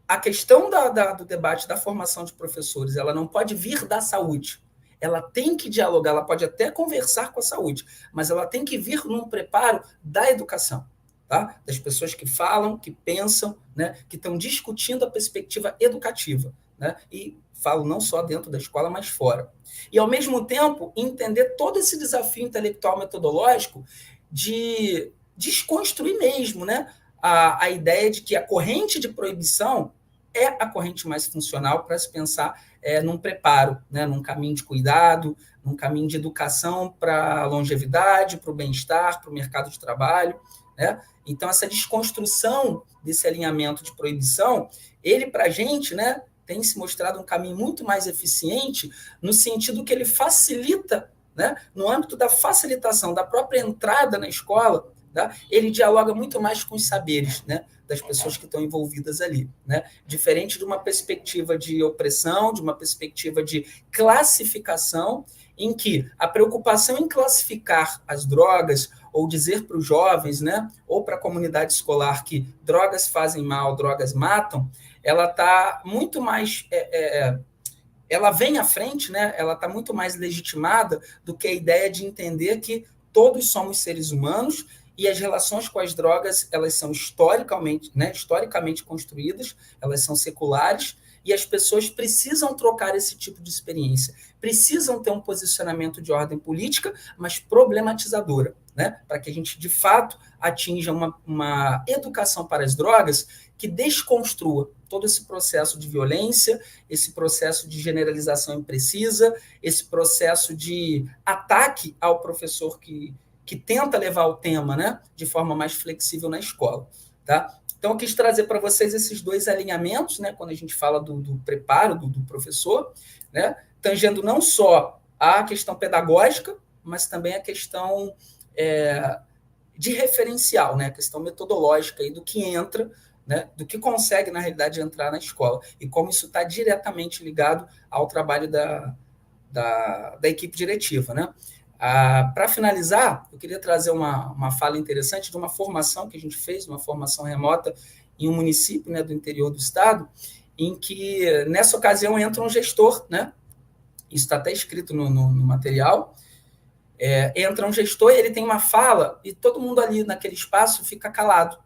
a questão do debate da formação de professores, ela não pode vir da saúde, ela tem que dialogar, ela pode até conversar com a saúde, mas ela tem que vir num preparo da educação, tá? Das pessoas que falam, que pensam, né, que estão discutindo a perspectiva educativa, né? E falo não só dentro da escola, mas fora. E, ao mesmo tempo, entender todo esse desafio intelectual metodológico de desconstruir mesmo, né, a ideia de que a corrente de proibição é a corrente mais funcional para se pensar num preparo, né, num caminho de cuidado, num caminho de educação para a longevidade, para o bem-estar, para o mercado de trabalho, né? Então, essa desconstrução desse alinhamento de proibição, ele, para a gente, né, tem se mostrado um caminho muito mais eficiente no sentido que ele facilita, né, no âmbito da facilitação da própria entrada na escola, tá? Ele dialoga muito mais com os saberes, né, das pessoas que estão envolvidas ali, né? Diferente de uma perspectiva de opressão, de uma perspectiva de classificação, em que a preocupação em classificar as drogas ou dizer para os jovens, né, ou para a comunidade escolar que drogas fazem mal, drogas matam, ela está muito mais... ela vem à frente, né, ela está muito mais legitimada do que a ideia de entender que todos somos seres humanos e as relações com as drogas, elas são historicamente construídas, elas são seculares, e as pessoas precisam trocar esse tipo de experiência, precisam ter um posicionamento de ordem política, mas problematizadora, né? Para que a gente, de fato, atinja uma educação para as drogas que desconstrua todo esse processo de violência, esse processo de generalização imprecisa, esse processo de ataque ao professor que tenta levar o tema, né, de forma mais flexível na escola. Tá? Então, eu quis trazer para vocês esses dois alinhamentos, né, quando a gente fala do preparo do professor, né, tangendo não só a questão pedagógica, mas também a questão de referencial, né, a questão metodológica aí do que entra, né, do que consegue, na realidade, entrar na escola, e como isso está diretamente ligado ao trabalho da equipe diretiva, né? Para finalizar, eu queria trazer uma fala interessante de uma formação que a gente fez, uma formação remota em um município, né, do interior do estado, em que, nessa ocasião, entra um gestor, né? Isso está até escrito no material. Entra um gestor e ele tem uma fala e todo mundo ali naquele espaço fica calado.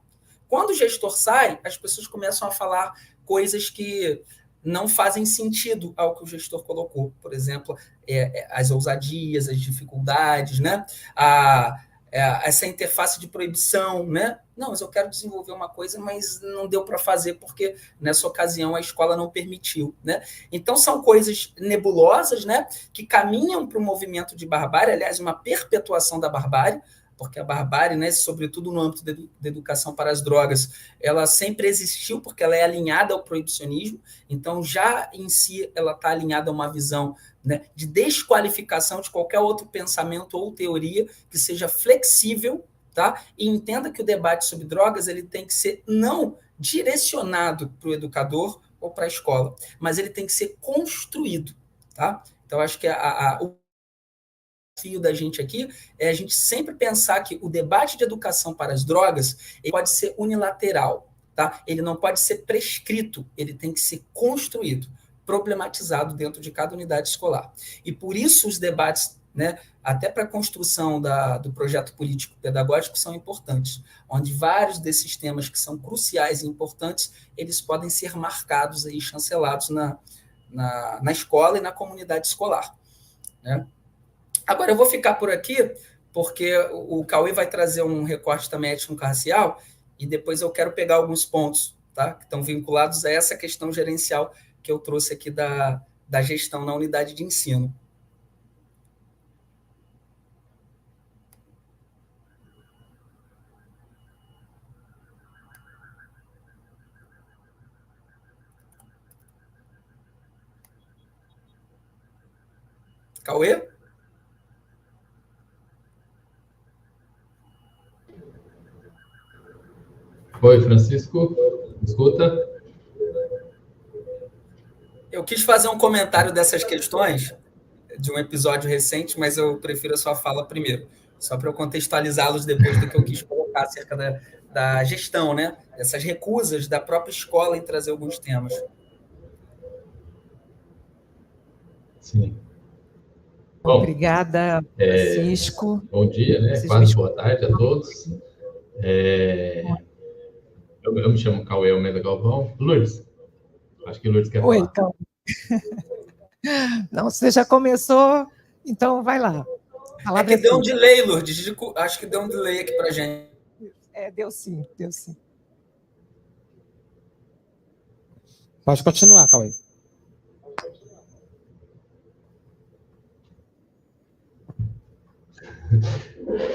Quando o gestor sai, as pessoas começam a falar coisas que não fazem sentido ao que o gestor colocou. Por exemplo, as ousadias, as dificuldades, né? essa interface de proibição, né? Não, mas eu quero desenvolver uma coisa, mas não deu para fazer porque nessa ocasião a escola não permitiu, né? Então são coisas nebulosas, né? Que caminham para o movimento de barbárie, aliás, uma perpetuação da barbárie, porque a barbárie, né, sobretudo no âmbito da educação para as drogas, ela sempre existiu porque ela é alinhada ao proibicionismo, então já em si ela está alinhada a uma visão, né, de desqualificação de qualquer outro pensamento ou teoria que seja flexível, tá? E entenda que o debate sobre drogas ele tem que ser não direcionado para o educador ou para a escola, mas ele tem que ser construído, tá? Então acho que o desafio da gente aqui é a gente sempre pensar que o debate de educação para as drogas ele pode ser unilateral, tá? Ele não pode ser prescrito, ele tem que ser construído, problematizado dentro de cada unidade escolar. E por isso os debates, né, até para a construção do projeto político-pedagógico são importantes, onde vários desses temas que são cruciais e importantes, eles podem ser marcados e chancelados na escola e na comunidade escolar, né? Agora, eu vou ficar por aqui, porque o Cauê vai trazer um recorte também étnico-racial, e depois eu quero pegar alguns pontos, tá, que estão vinculados a essa questão gerencial que eu trouxe aqui da gestão na unidade de ensino. Cauê? Oi, Francisco, escuta? Eu quis fazer um comentário dessas questões de um episódio recente, mas eu prefiro a sua fala primeiro, só para eu contextualizá-los depois do que eu quis colocar acerca da gestão, né? Essas recusas da própria escola em trazer alguns temas. Sim. Bom, obrigada, Francisco. Bom dia, né? Quase boa tarde a todos. Eu me chamo Cauê Almeida Galvão. Lourdes, acho que Lourdes quer falar. Oi, então. Não, você já começou, então vai lá. É que deu um delay, Lourdes. Acho que deu um delay aqui para a gente. Deu sim, deu sim. Pode continuar, Cauê.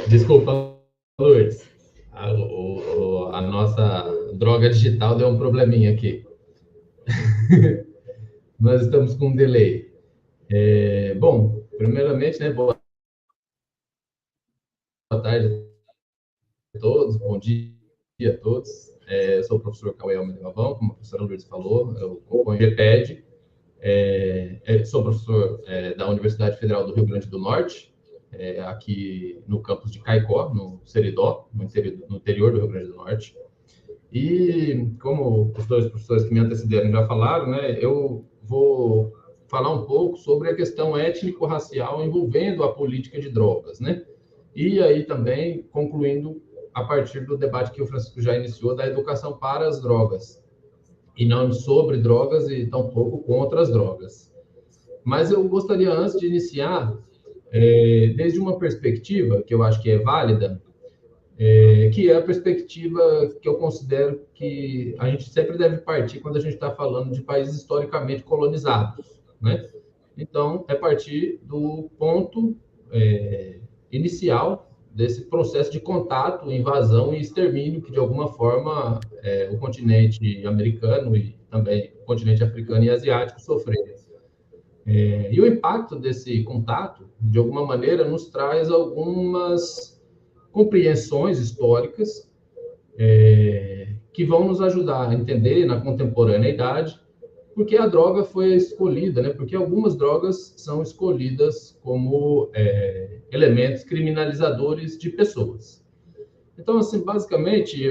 Desculpa, Lourdes. A nossa droga digital deu um probleminha aqui. Nós estamos com um delay. Bom, primeiramente, né, boa tarde a todos, bom dia a todos. Eu sou o professor Cauê Almeida Galvão, como a professora Lourdes falou, eu componho o GPED, sou professor da Universidade Federal do Rio Grande do Norte, aqui no campus de Caicó, no Seridó, no interior do Rio Grande do Norte. E, como os dois professores que me antecederam já falaram, né, eu vou falar um pouco sobre a questão étnico-racial envolvendo a política de drogas, né? E aí também concluindo a partir do debate que o Francisco já iniciou da educação para as drogas, e não sobre drogas e tampouco contra as drogas. Mas eu gostaria, antes de iniciar, desde uma perspectiva que eu acho que é válida, que é a perspectiva que eu considero que a gente sempre deve partir quando a gente está falando de países historicamente colonizados, né? Então, é partir do ponto inicial desse processo de contato, invasão e extermínio que, de alguma forma, o continente americano e também o continente africano e asiático sofreram. E o impacto desse contato, de alguma maneira, nos traz algumas compreensões históricas que vão nos ajudar a entender na contemporaneidade porque a droga foi escolhida, né? Porque algumas drogas são escolhidas como elementos criminalizadores de pessoas. Então, assim, basicamente,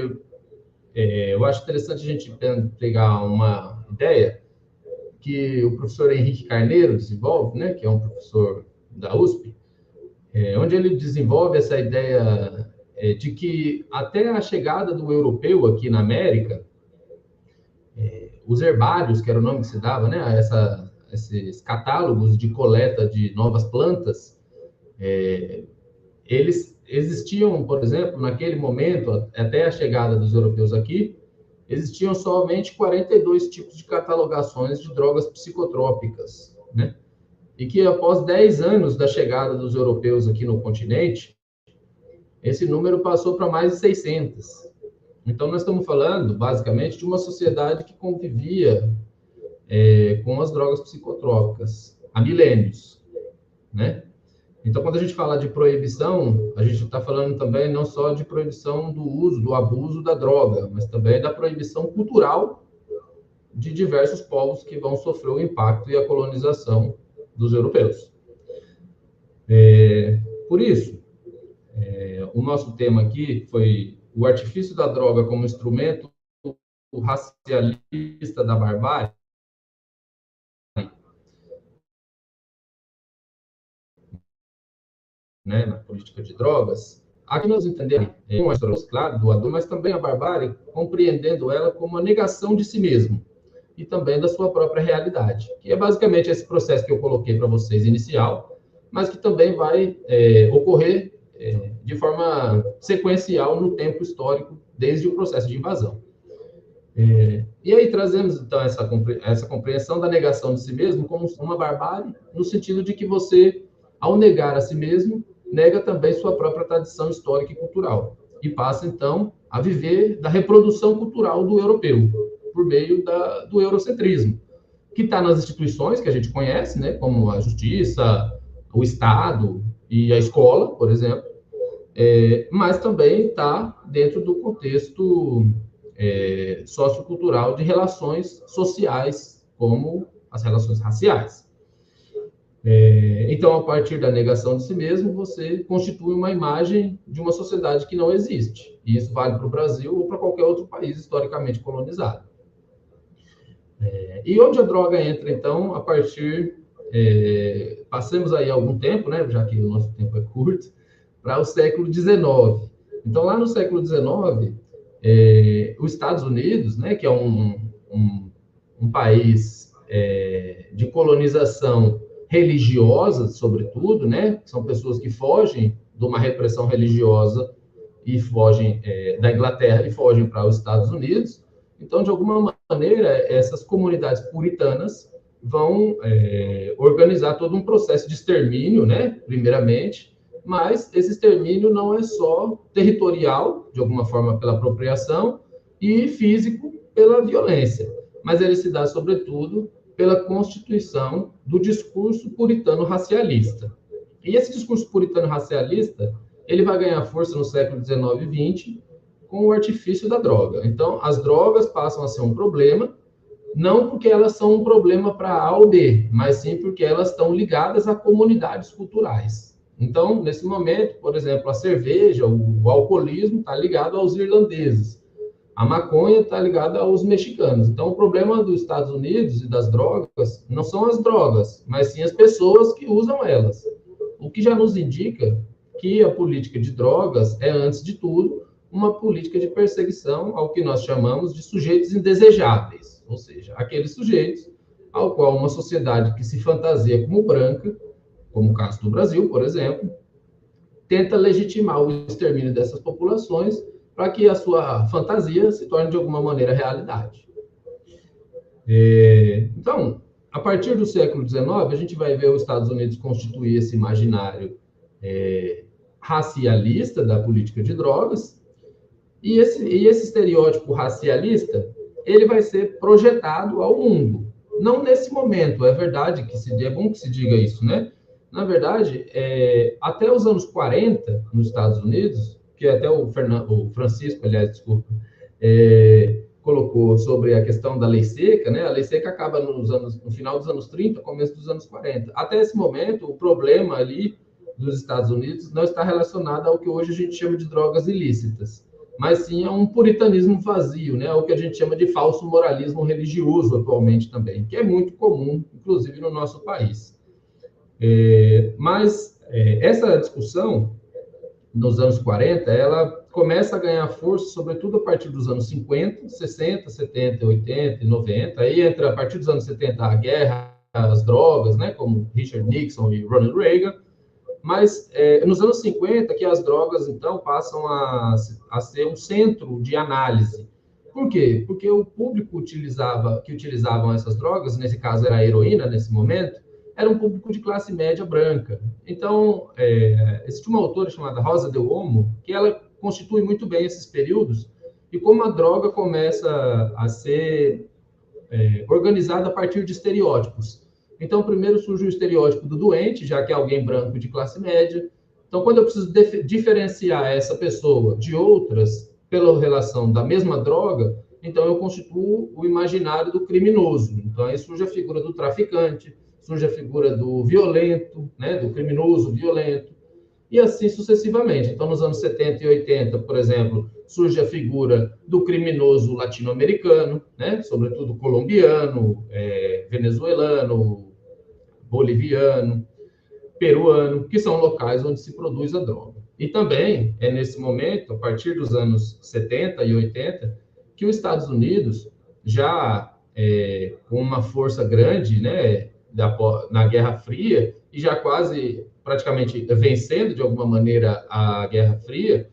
eu acho interessante a gente pegar uma ideia que o professor Henrique Carneiro desenvolve, né? Que é um professor da USP, onde ele desenvolve essa ideia de que até a chegada do europeu aqui na América, os herbários, que era o nome que se dava, né, esses catálogos de coleta de novas plantas, eles existiam, por exemplo, naquele momento, até a chegada dos europeus aqui, existiam somente 42 tipos de catalogações de drogas psicotrópicas, né? E que após 10 anos da chegada dos europeus aqui no continente, esse número passou para mais de 600. Então, nós estamos falando, basicamente, de uma sociedade que convivia com as drogas psicotrópicas há milênios, né? Então, quando a gente fala de proibição, a gente está falando também não só de proibição do uso, do abuso da droga, mas também da proibição cultural de diversos povos que vão sofrer o impacto e a colonização dos europeus. Por isso, o nosso tema aqui foi o artifício da droga como instrumento racialista da barbárie, né, na política de drogas. Aqui nós entendemos, com a história, claro, do Adorno, mas também a barbárie, compreendendo ela como a negação de si mesmo e também da sua própria realidade, que é basicamente esse processo que eu coloquei para vocês inicial, mas que também vai ocorrer de forma sequencial no tempo histórico, desde o processo de invasão. E aí trazemos, então, essa compreensão da negação de si mesmo como uma barbárie, no sentido de que você, ao negar a si mesmo, nega também sua própria tradição histórica e cultural, e passa, então, a viver da reprodução cultural do europeu, por meio do eurocentrismo, que está nas instituições que a gente conhece, né, como a justiça, o Estado e a escola, por exemplo, mas também está dentro do contexto sociocultural de relações sociais, como as relações raciais. Então, a partir da negação de si mesmo, você constitui uma imagem de uma sociedade que não existe. E isso vale para o Brasil ou para qualquer outro país historicamente colonizado. E onde a droga entra, então, a partir... passamos aí algum tempo, né, já que o nosso tempo é curto, para o século XIX. Então, lá no século XIX, os Estados Unidos, né, que é um país de colonização religiosa, sobretudo, né? São pessoas que fogem de uma repressão religiosa e fogem da Inglaterra e fogem para os Estados Unidos. Então, de alguma maneira, essas comunidades puritanas vão organizar todo um processo de extermínio, né? Primeiramente, mas esse extermínio não é só territorial, de alguma forma pela apropriação, e físico pela violência, mas ele se dá, sobretudo, pela constituição do discurso puritano racialista. E esse discurso puritano racialista, ele vai ganhar força no século XIX e XX com o artifício da droga. Então, as drogas passam a ser um problema, não porque elas são um problema para A ou B, mas sim porque elas estão ligadas a comunidades culturais. Então, nesse momento, por exemplo, a cerveja, o alcoolismo está ligado aos irlandeses. A maconha está ligada aos mexicanos. Então, o problema dos Estados Unidos e das drogas não são as drogas, mas sim as pessoas que usam elas. O que já nos indica que a política de drogas é, antes de tudo, uma política de perseguição ao que nós chamamos de sujeitos indesejáveis, ou seja, aqueles sujeitos ao qual uma sociedade que se fantasia como branca, como o caso do Brasil, por exemplo, tenta legitimar o extermínio dessas populações para que a sua fantasia se torne, de alguma maneira, realidade. Então, a partir do século XIX, a gente vai ver os Estados Unidos constituir esse imaginário racialista da política de drogas, e esse estereótipo racialista, ele vai ser projetado ao mundo. Não nesse momento, é verdade que é bom que se diga isso, né? Na verdade, até os anos 40, nos Estados Unidos, que até o Francisco, aliás, desculpa, colocou sobre a questão da lei seca, né? A lei seca acaba no final dos anos 30, começo dos anos 40. Até esse momento, o problema ali dos Estados Unidos não está relacionado ao que hoje a gente chama de drogas ilícitas, mas sim a um puritanismo vazio, né? O que a gente chama de falso moralismo religioso atualmente também, que é muito comum, inclusive no nosso país. Mas essa discussão nos anos 40, ela começa a ganhar força, sobretudo a partir dos anos 50, 60, 70, 80 e 90. Aí entra, a partir dos anos 70, a guerra às drogas, né, como Richard Nixon e Ronald Reagan. Mas nos anos 50, que as drogas, então, passam a ser um centro de análise. Por quê? Porque o público que utilizavam essas drogas, nesse caso era a heroína, nesse momento, era um público de classe média branca. Então, existe uma autora chamada Rosa Del Olmo, que ela constitui muito bem esses períodos, e como a droga começa a ser organizada a partir de estereótipos. Então, primeiro surge o estereótipo do doente, já que é alguém branco de classe média. Então, quando eu preciso diferenciar essa pessoa de outras pela relação da mesma droga, então eu constituo o imaginário do criminoso. Então, aí surge a figura do traficante, surge a figura do violento, né, do criminoso violento, e assim sucessivamente. Então, nos anos 70 e 80, por exemplo, surge a figura do criminoso latino-americano, né, sobretudo colombiano, venezuelano, boliviano, peruano, que são locais onde se produz a droga. E também é nesse momento, a partir dos anos 70 e 80, que os Estados Unidos, já com uma força grande, né, na Guerra Fria, e já quase praticamente vencendo de alguma maneira a Guerra Fria,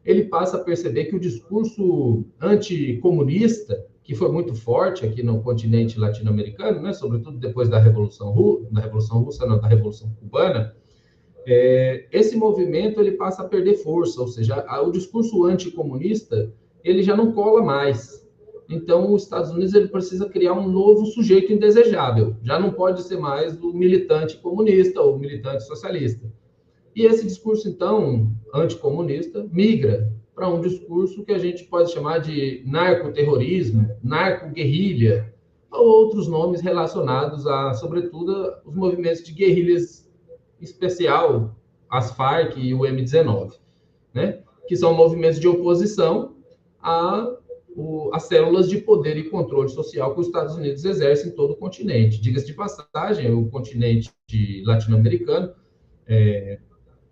ele passa a perceber que o discurso anticomunista, que foi muito forte aqui no continente latino-americano, né, sobretudo depois da Revolução Cubana, esse movimento ele passa a perder força, ou seja, o discurso anticomunista ele já não cola mais. Então, os Estados Unidos ele precisa criar um novo sujeito indesejável. Já não pode ser mais o militante comunista ou militante socialista. E esse discurso, então, anticomunista, migra para um discurso que a gente pode chamar de narcoterrorismo, narcoguerrilha, ou outros nomes relacionados a, sobretudo, os movimentos de guerrilhas especial, as Farc e o M19, né? Que são movimentos de oposição às células de poder e controle social que os Estados Unidos exercem em todo o continente. Diga-se de passagem, o continente latino-americano,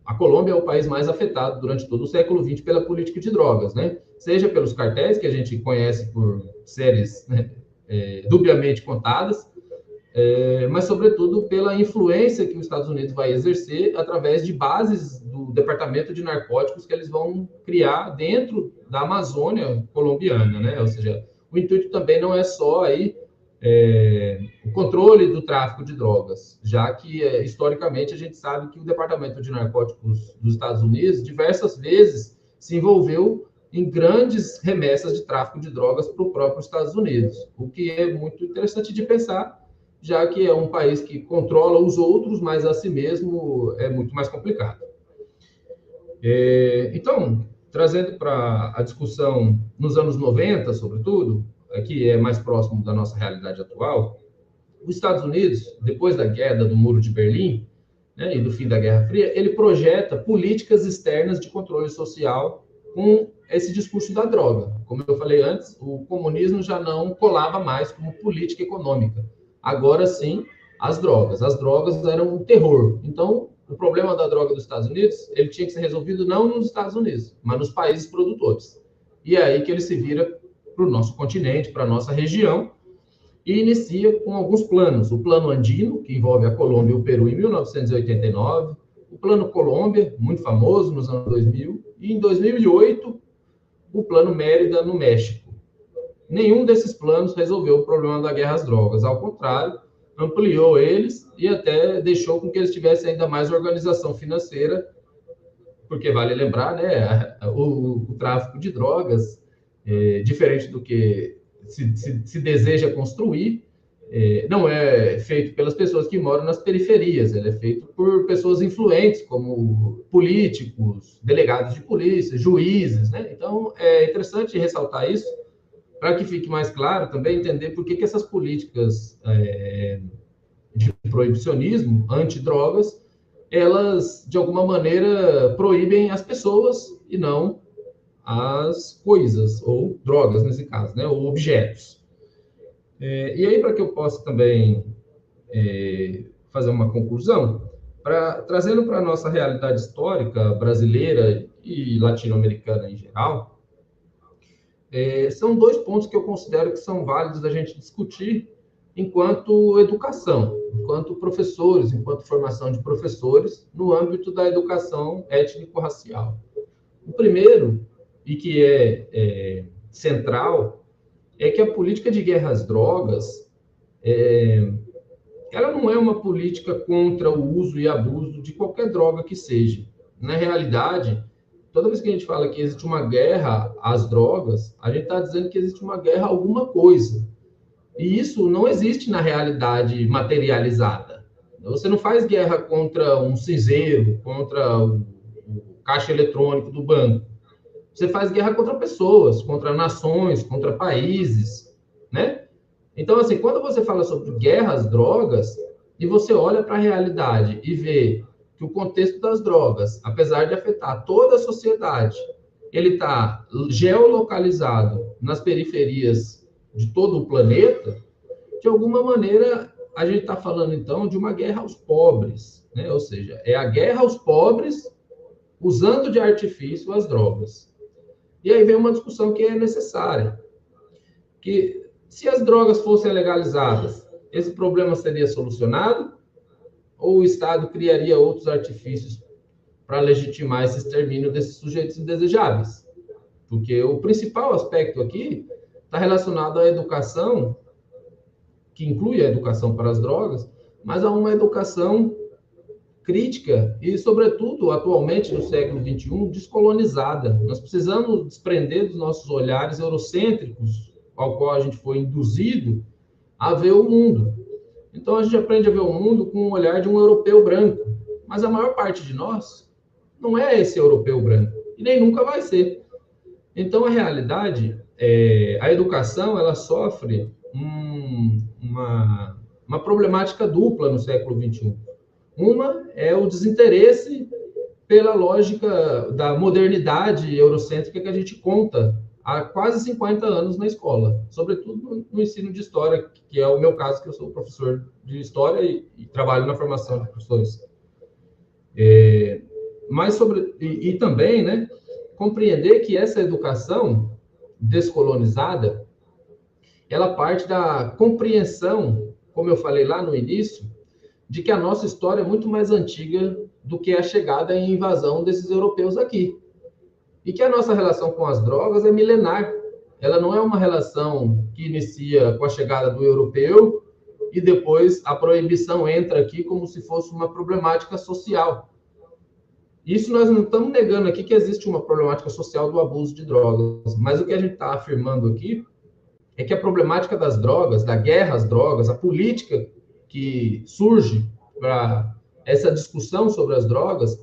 a Colômbia é o país mais afetado durante todo o século XX pela política de drogas, né? Seja pelos cartéis, que a gente conhece por séries, né, dubiamente contadas, mas, sobretudo, pela influência que os Estados Unidos vai exercer através de bases do Departamento de Narcóticos que eles vão criar dentro da Amazônia colombiana, né? Ou seja, o intuito também não é só aí o controle do tráfico de drogas, já que, historicamente, a gente sabe que o Departamento de Narcóticos dos Estados Unidos diversas vezes se envolveu em grandes remessas de tráfico de drogas para o próprio Estados Unidos, o que é muito interessante de pensar, já que é um país que controla os outros, mas a si mesmo é muito mais complicado. Então, trazendo para a discussão nos anos 90, sobretudo, que é mais próximo da nossa realidade atual, os Estados Unidos, depois da queda do Muro de Berlim, né, e do fim da Guerra Fria, ele projeta políticas externas de controle social com esse discurso da droga. Como eu falei antes, o comunismo já não colava mais como política econômica. Agora sim, as drogas. As drogas eram um terror. Então, o problema da droga dos Estados Unidos, ele tinha que ser resolvido não nos Estados Unidos, mas nos países produtores. E é aí que ele se vira para o nosso continente, para a nossa região, e inicia com alguns planos. O Plano Andino, que envolve a Colômbia e o Peru em 1989, o Plano Colômbia, muito famoso nos anos 2000, e em 2008, o Plano Mérida, no México. Nenhum desses planos resolveu o problema da guerra às drogas. Ao contrário, ampliou eles e até deixou com que eles tivessem ainda mais organização financeira, porque vale lembrar, né, o tráfico de drogas, diferente do que se deseja construir, não é feito pelas pessoas que moram nas periferias, ele é feito por pessoas influentes, como políticos, delegados de polícia, juízes, né? Então, é interessante ressaltar isso, para que fique mais claro também, entender por que essas políticas de proibicionismo, antidrogas, elas, de alguma maneira, proíbem as pessoas e não as coisas, ou drogas, nesse caso, né, ou objetos. E aí, para que eu possa também fazer uma conclusão, trazendo para a nossa realidade histórica brasileira e latino-americana em geral, são dois pontos que eu considero que são válidos da gente discutir enquanto educação, enquanto professores, enquanto formação de professores, no âmbito da educação étnico-racial. O primeiro, e que é central, é que a política de guerra às drogas, ela não é uma política contra o uso e abuso de qualquer droga que seja. Na realidade, toda vez que a gente fala que existe uma guerra às drogas, a gente está dizendo que existe uma guerra a alguma coisa. E isso não existe na realidade materializada. Você não faz guerra contra um cinzeiro, contra o caixa eletrônico do banco. Você faz guerra contra pessoas, contra nações, contra países, né? Então, assim, quando você fala sobre guerra às drogas, e você olha para a realidade e vê que o contexto das drogas, apesar de afetar toda a sociedade, ele está geolocalizado nas periferias de todo o planeta, de alguma maneira, a gente está falando, então, de uma guerra aos pobres, né? Ou seja, é a guerra aos pobres usando de artifício as drogas. E aí vem uma discussão que é necessária, que se as drogas fossem legalizadas, esse problema seria solucionado ou o Estado criaria outros artifícios para legitimar esse extermínio desses sujeitos indesejáveis? Porque o principal aspecto aqui está relacionado à educação, que inclui a educação para as drogas, mas a uma educação crítica e, sobretudo, atualmente, no século XXI, descolonizada. Nós precisamos desprender dos nossos olhares eurocêntricos, ao qual a gente foi induzido a ver o mundo. Então, a gente aprende a ver o mundo com o olhar de um europeu branco, mas a maior parte de nós não é esse europeu branco, e nem nunca vai ser. Então, a realidade, a educação, ela sofre uma problemática dupla no século XXI. Uma é o desinteresse pela lógica da modernidade eurocêntrica que a gente conta há quase 50 anos na escola, sobretudo no ensino de história, que é o meu caso, que eu sou professor de história e trabalho na formação de professores. E também, né, compreender que essa educação descolonizada, ela parte da compreensão, como eu falei lá no início, de que a nossa história é muito mais antiga do que a chegada e invasão desses europeus aqui. E que a nossa relação com as drogas é milenar. Ela não é uma relação que inicia com a chegada do europeu e depois a proibição entra aqui como se fosse uma problemática social. Isso nós não estamos negando aqui que existe uma problemática social do abuso de drogas, mas o que a gente está afirmando aqui é que a problemática das drogas, da guerra às drogas, a política que surge para essa discussão sobre as drogas,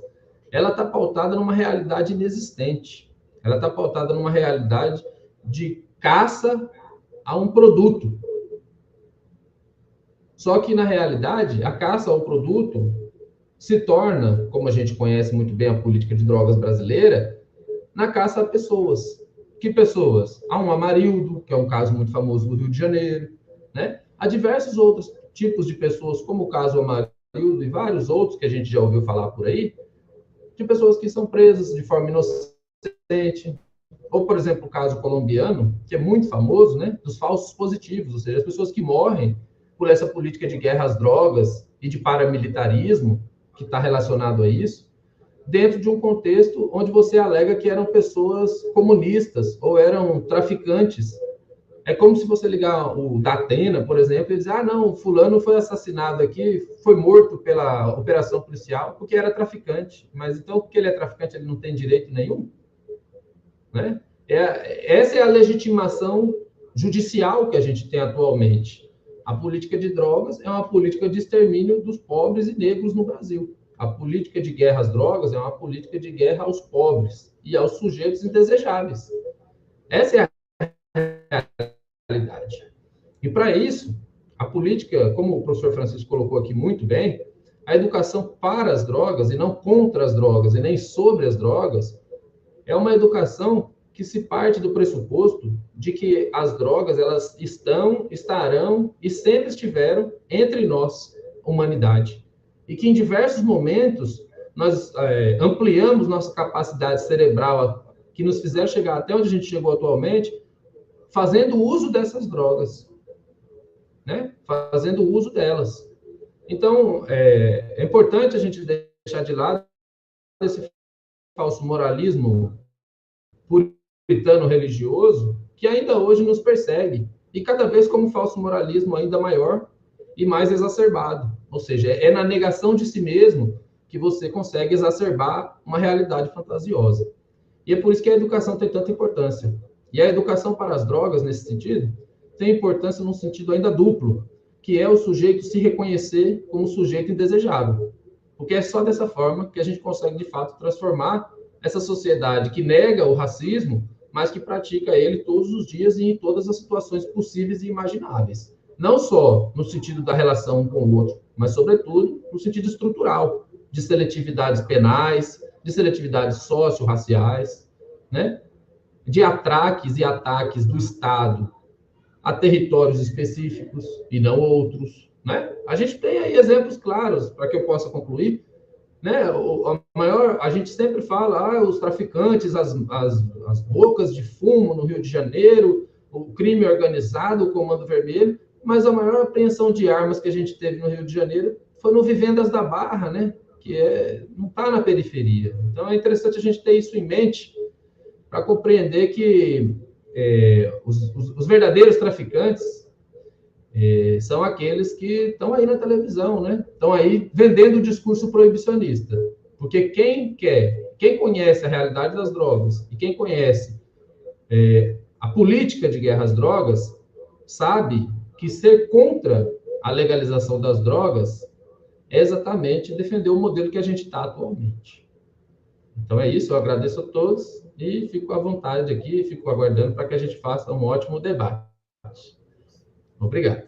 ela está pautada numa realidade inexistente. Ela está pautada numa realidade de caça a um produto. Só que, na realidade, a caça ao produto se torna, como a gente conhece muito bem a política de drogas brasileira, na caça a pessoas. Que pessoas? Há um Amarildo, que é um caso muito famoso do Rio de Janeiro, né? Há diversos outros tipos de pessoas, como o caso Amarildo e vários outros que a gente já ouviu falar por aí, de pessoas que são presas de forma inocente, ou, por exemplo, o caso colombiano, que é muito famoso, né, dos falsos positivos, ou seja, as pessoas que morrem por essa política de guerra às drogas e de paramilitarismo, que está relacionado a isso, dentro de um contexto onde você alega que eram pessoas comunistas ou eram traficantes. É como se você ligar o Datena, por exemplo, e dizer, não, fulano foi assassinado aqui, foi morto pela operação policial porque era traficante. Mas então, porque ele é traficante, ele não tem direito nenhum? Né? Essa é a legitimação judicial que a gente tem atualmente. A política de drogas é uma política de extermínio dos pobres e negros no Brasil. A política de guerra às drogas é uma política de guerra aos pobres e aos sujeitos indesejáveis. Essa é a realidade. E para isso, a política, como o professor Francisco colocou aqui muito bem, a educação para as drogas e não contra as drogas e nem sobre as drogas é uma educação que se parte do pressuposto de que as drogas elas estarão e sempre estiveram entre nós, humanidade. E que em diversos momentos nós ampliamos nossa capacidade cerebral que nos fizer chegar até onde a gente chegou atualmente, fazendo uso dessas drogas. né, fazendo uso delas. Então, é importante a gente deixar de lado esse falso moralismo puritano religioso que ainda hoje nos persegue, e cada vez como um falso moralismo ainda maior e mais exacerbado. Ou seja, é na negação de si mesmo que você consegue exacerbar uma realidade fantasiosa. E é por isso que a educação tem tanta importância. E a educação para as drogas, nesse sentido, tem importância num sentido ainda duplo, que é o sujeito se reconhecer como sujeito indesejável. Porque é só dessa forma que a gente consegue, de fato, transformar essa sociedade que nega o racismo, mas que pratica ele todos os dias e em todas as situações possíveis e imagináveis. Não só no sentido da relação um com o outro, mas, sobretudo, no sentido estrutural, de seletividades penais, de seletividades socio-raciais, né? De atraques e ataques do Estado a territórios específicos e não outros, né? A gente tem aí exemplos claros, para que eu possa concluir, né? A gente sempre fala, os traficantes, as bocas de fumo no Rio de Janeiro, o crime organizado, o Comando Vermelho, mas a maior apreensão de armas que a gente teve no Rio de Janeiro foi no Vivendas da Barra, né? Que não está na periferia. Então, é interessante a gente ter isso em mente para compreender que os verdadeiros traficantes são aqueles que estão aí na televisão, né? Estão aí vendendo o discurso proibicionista. Porque quem conhece a realidade das drogas e quem conhece a política de guerra às drogas, sabe que ser contra a legalização das drogas é exatamente defender o modelo que a gente está atualmente. Então é isso, eu agradeço a todos e fico à vontade aqui, fico aguardando para que a gente faça um ótimo debate. Obrigado.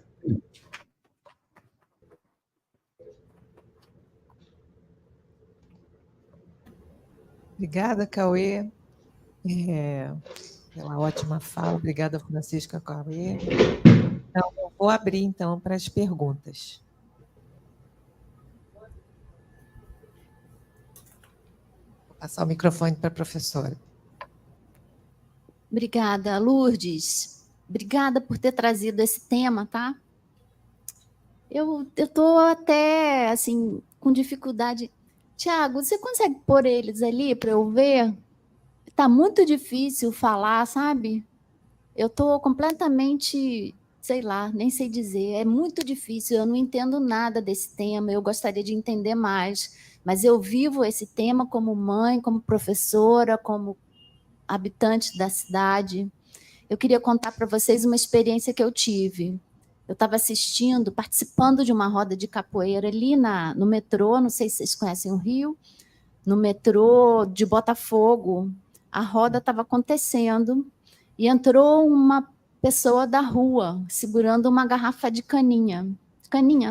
Obrigada, Cauê, pela ótima fala. Obrigada, Francisca Cauê. Então, eu vou abrir, então, para as perguntas. Vou passar o microfone para a professora. Obrigada, Lourdes. Obrigada por ter trazido esse tema, tá? Eu estou até, assim, com dificuldade. Tiago, você consegue pôr eles ali para eu ver? Está muito difícil falar, sabe? Eu estou completamente, sei lá, nem sei dizer. É muito difícil, eu não entendo nada desse tema, eu gostaria de entender mais. Mas eu vivo esse tema como mãe, como professora, como habitante da cidade. Eu queria contar para vocês uma experiência que eu tive. Eu estava assistindo, participando de uma roda de capoeira ali no metrô, não sei se vocês conhecem o Rio, no metrô de Botafogo. A roda estava acontecendo e entrou uma pessoa da rua segurando uma garrafa de caninha,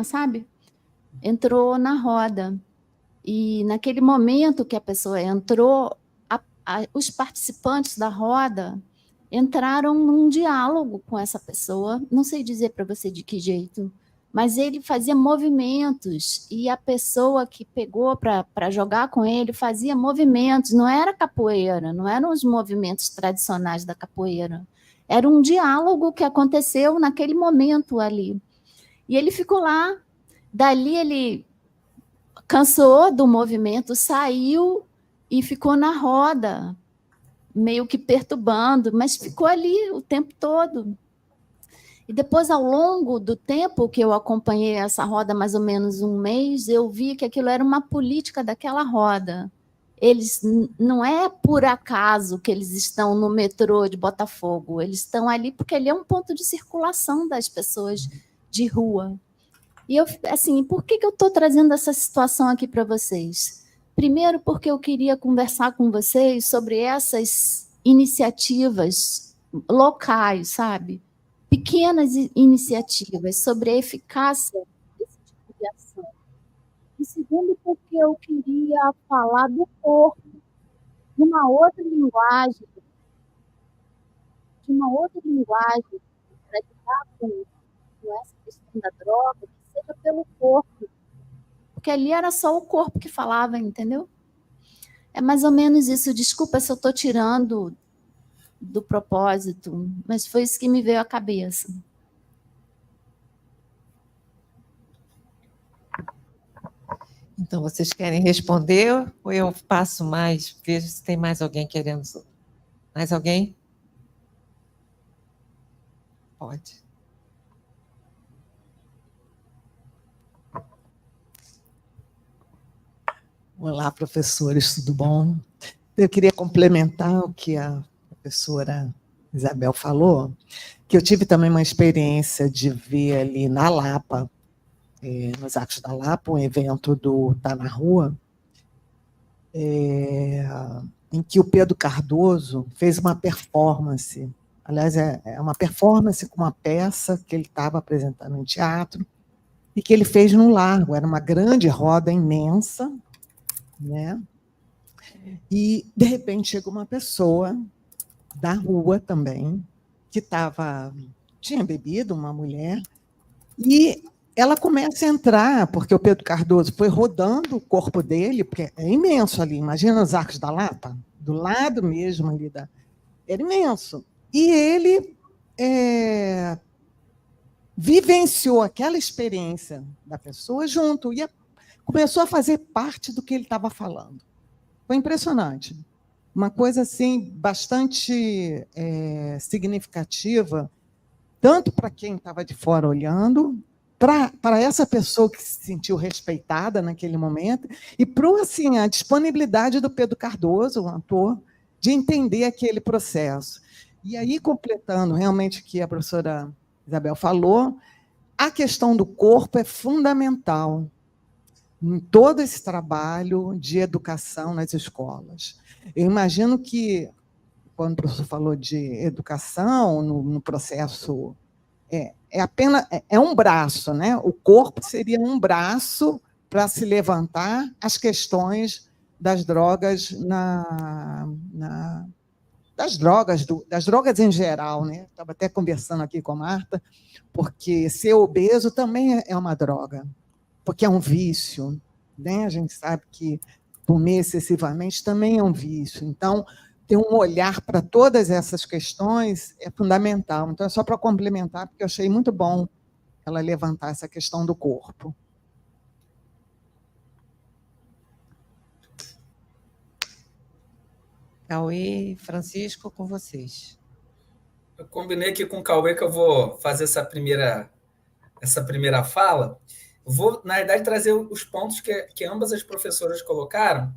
sabe? Entrou na roda. E naquele momento que a pessoa entrou, os participantes da roda entraram num diálogo com essa pessoa, não sei dizer para você de que jeito, mas ele fazia movimentos, e a pessoa que pegou para jogar com ele fazia movimentos, não era capoeira, não eram os movimentos tradicionais da capoeira, era um diálogo que aconteceu naquele momento ali. E ele ficou lá, dali ele cansou do movimento, saiu e ficou na roda, meio que perturbando, mas ficou ali o tempo todo. E depois, ao longo do tempo que eu acompanhei essa roda, mais ou menos um mês, eu vi que aquilo era uma política daquela roda. Eles, não é por acaso que eles estão no metrô de Botafogo, eles estão ali porque ele é um ponto de circulação das pessoas de rua. E eu, assim, por que eu estou trazendo essa situação aqui para vocês? Primeiro, porque eu queria conversar com vocês sobre essas iniciativas locais, sabe? Pequenas iniciativas sobre a eficácia desse tipo de ação. E segundo, porque eu queria falar do corpo, de uma outra linguagem, para lidar com essa questão da droga, que seja pelo corpo. Porque ali era só o corpo que falava, entendeu? É mais ou menos isso. Desculpa se eu estou tirando do propósito, mas foi isso que me veio à cabeça. Então, vocês querem responder ou eu passo mais? Vejo se tem mais alguém querendo. Mais alguém? Pode. Olá, professores, tudo bom? Eu queria complementar o que a professora Isabel falou, que eu tive também uma experiência de ver ali na Lapa, nos Arcos da Lapa, um evento do Tá na Rua, em que o Pedro Cardoso fez uma performance. Aliás, é uma performance com uma peça que ele estava apresentando em teatro e que ele fez no largo. Era uma grande roda imensa, né? E, de repente, chega uma pessoa da rua também, que tinha bebido, uma mulher, e ela começa a entrar, porque o Pedro Cardoso foi rodando o corpo dele, porque é imenso ali, imagina os Arcos da Lapa, do lado mesmo ali, era imenso. E ele vivenciou aquela experiência da pessoa junto, e começou a fazer parte do que ele estava falando. Foi impressionante. Uma coisa assim, bastante significativa, tanto para quem estava de fora olhando, para essa pessoa que se sentiu respeitada naquele momento, e para assim, a disponibilidade do Pedro Cardoso, o ator, de entender aquele processo. E aí, completando realmente o que a professora Isabel falou, a questão do corpo é fundamental em todo esse trabalho de educação nas escolas. Eu imagino que, quando o professor falou de educação, no processo, é um braço, né? O corpo seria um braço para se levantar as questões das drogas das drogas em geral, né? Estava até conversando aqui com a Marta, porque ser obeso também é uma droga, porque é um vício, né? A gente sabe que comer excessivamente também é um vício. Então, ter um olhar para todas essas questões é fundamental. Então, é só para complementar, porque eu achei muito bom ela levantar essa questão do corpo. Cauê e Francisco, com vocês. Eu combinei aqui com o Cauê que eu vou fazer essa primeira fala. Vou, na verdade, trazer os pontos que ambas as professoras colocaram.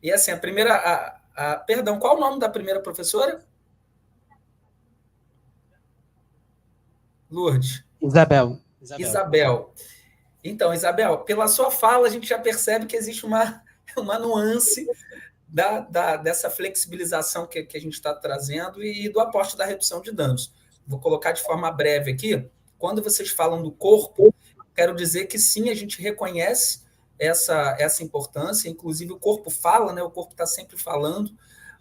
E, assim, a primeira... perdão, qual o nome da primeira professora? Lourdes. Isabel. Isabel. Então, Isabel, pela sua fala, a gente já percebe que existe uma nuance dessa flexibilização que a gente está trazendo e do aporte da redução de danos. Vou colocar de forma breve aqui. Quando vocês falam do corpo, quero dizer que sim, a gente reconhece essa importância, inclusive o corpo fala, né? O corpo está sempre falando.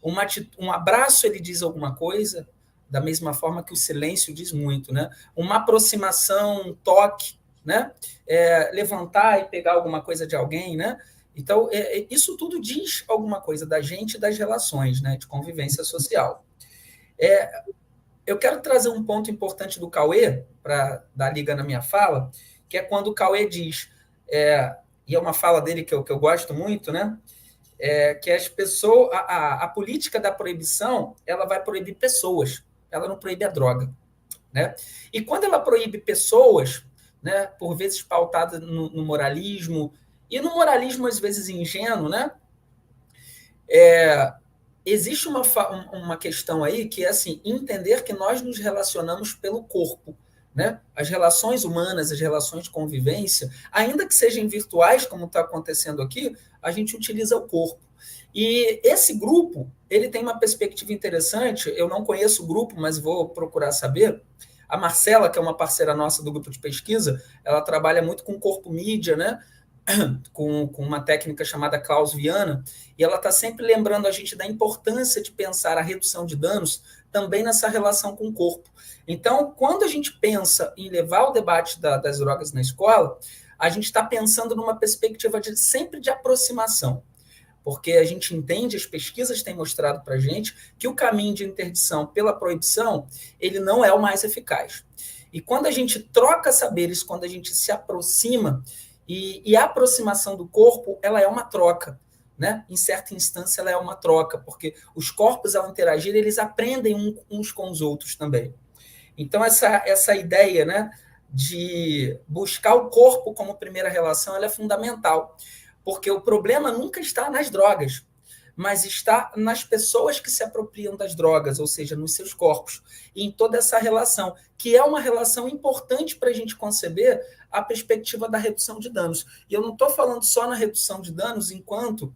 Um abraço, ele diz alguma coisa, da mesma forma que o silêncio diz muito, né? Uma aproximação, um toque, né? Levantar e pegar alguma coisa de alguém, né? Então, isso tudo diz alguma coisa da gente e das relações, né, de convivência social. Eu quero trazer um ponto importante do Cauê, para dar liga na minha fala, que é quando o Cauê diz, e é uma fala dele que eu gosto muito, né, que as pessoas, a política da proibição, ela vai proibir pessoas, ela não proíbe a droga, né? E quando ela proíbe pessoas, né, por vezes pautada no moralismo, e no moralismo, às vezes, ingênuo, né? Existe uma questão aí que é assim, entender que nós nos relacionamos pelo corpo, né? As relações humanas, as relações de convivência, ainda que sejam virtuais, como está acontecendo aqui, a gente utiliza o corpo. E esse grupo, ele tem uma perspectiva interessante, eu não conheço o grupo, mas vou procurar saber. A Marcela, que é uma parceira nossa do grupo de pesquisa, ela trabalha muito com corpo mídia, né? Com uma técnica chamada Clausewviana, e ela está sempre lembrando a gente da importância de pensar a redução de danos também nessa relação com o corpo. Então, quando a gente pensa em levar o debate das drogas na escola, a gente está pensando numa perspectiva sempre de aproximação, porque a gente entende, as pesquisas têm mostrado para a gente que o caminho de interdição pela proibição, ele não é o mais eficaz. E quando a gente troca saberes, quando a gente se aproxima, E a aproximação do corpo, ela é uma troca, né? Em certa instância, ela é uma troca, porque os corpos, ao interagir, eles aprendem uns com os outros também. Então, essa ideia, né, de buscar o corpo como primeira relação, ela é fundamental, porque o problema nunca está nas drogas, mas está nas pessoas que se apropriam das drogas, ou seja, nos seus corpos, e em toda essa relação, que é uma relação importante para a gente conceber a perspectiva da redução de danos. E eu não estou falando só na redução de danos enquanto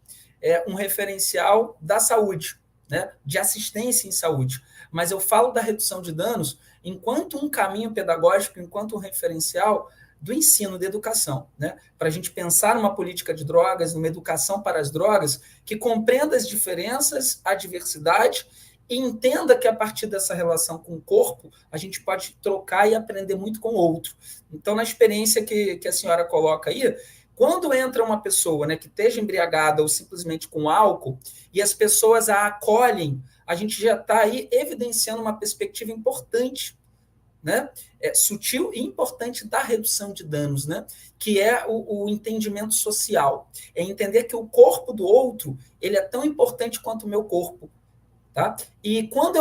um referencial da saúde, né, de assistência em saúde, mas eu falo da redução de danos enquanto um caminho pedagógico, enquanto um referencial do ensino, da educação, né? Para a gente pensar numa política de drogas, numa educação para as drogas, que compreenda as diferenças, a diversidade, e entenda que a partir dessa relação com o corpo, a gente pode trocar e aprender muito com o outro. Então, na experiência que a senhora coloca aí, quando entra uma pessoa, né, que esteja embriagada ou simplesmente com álcool, e as pessoas a acolhem, a gente já está aí evidenciando uma perspectiva importante, né? Sutil e importante da redução de danos, né? Que é o entendimento social. É entender que o corpo do outro ele é tão importante quanto o meu corpo. Tá? E quando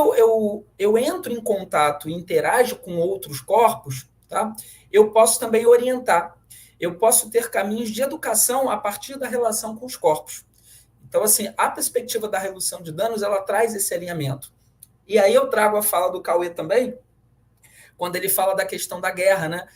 eu entro em contato e interajo com outros corpos, tá? Eu posso também orientar. Eu posso ter caminhos de educação a partir da relação com os corpos. Então, assim, a perspectiva da redução de danos, ela traz esse alinhamento. E aí eu trago a fala do Cauê também, quando ele fala da questão da guerra, né?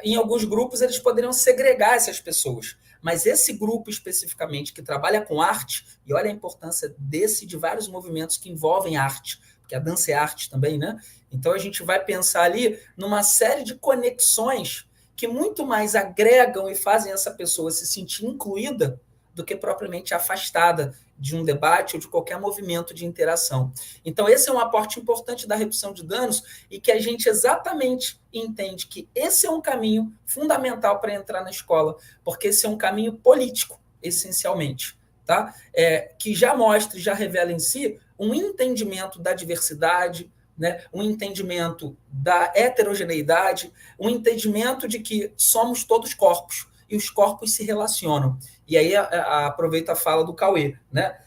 Em alguns grupos eles poderiam segregar essas pessoas, mas esse grupo especificamente que trabalha com arte, e olha a importância de vários movimentos que envolvem arte, porque a dança é arte também, né? Então a gente vai pensar ali numa série de conexões que muito mais agregam e fazem essa pessoa se sentir incluída do que propriamente afastada de um debate ou de qualquer movimento de interação. Então, esse é um aporte importante da redução de danos e que a gente exatamente entende que esse é um caminho fundamental para entrar na escola, porque esse é um caminho político, essencialmente, tá? Que já mostra, já revela em si um entendimento da diversidade, né? Um entendimento da heterogeneidade, um entendimento de que somos todos corpos, e os corpos se relacionam. E aí aproveito a fala do Cauê, né?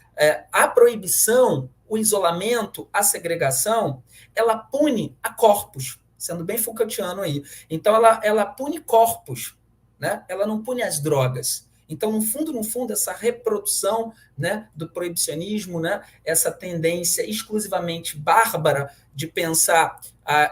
A proibição, o isolamento, a segregação, ela pune a corpos, sendo bem Foucaultiano aí. Então, ela pune corpos, né? Ela não pune as drogas. Então, no fundo, essa reprodução, né, do proibicionismo, né, essa tendência exclusivamente bárbara de pensar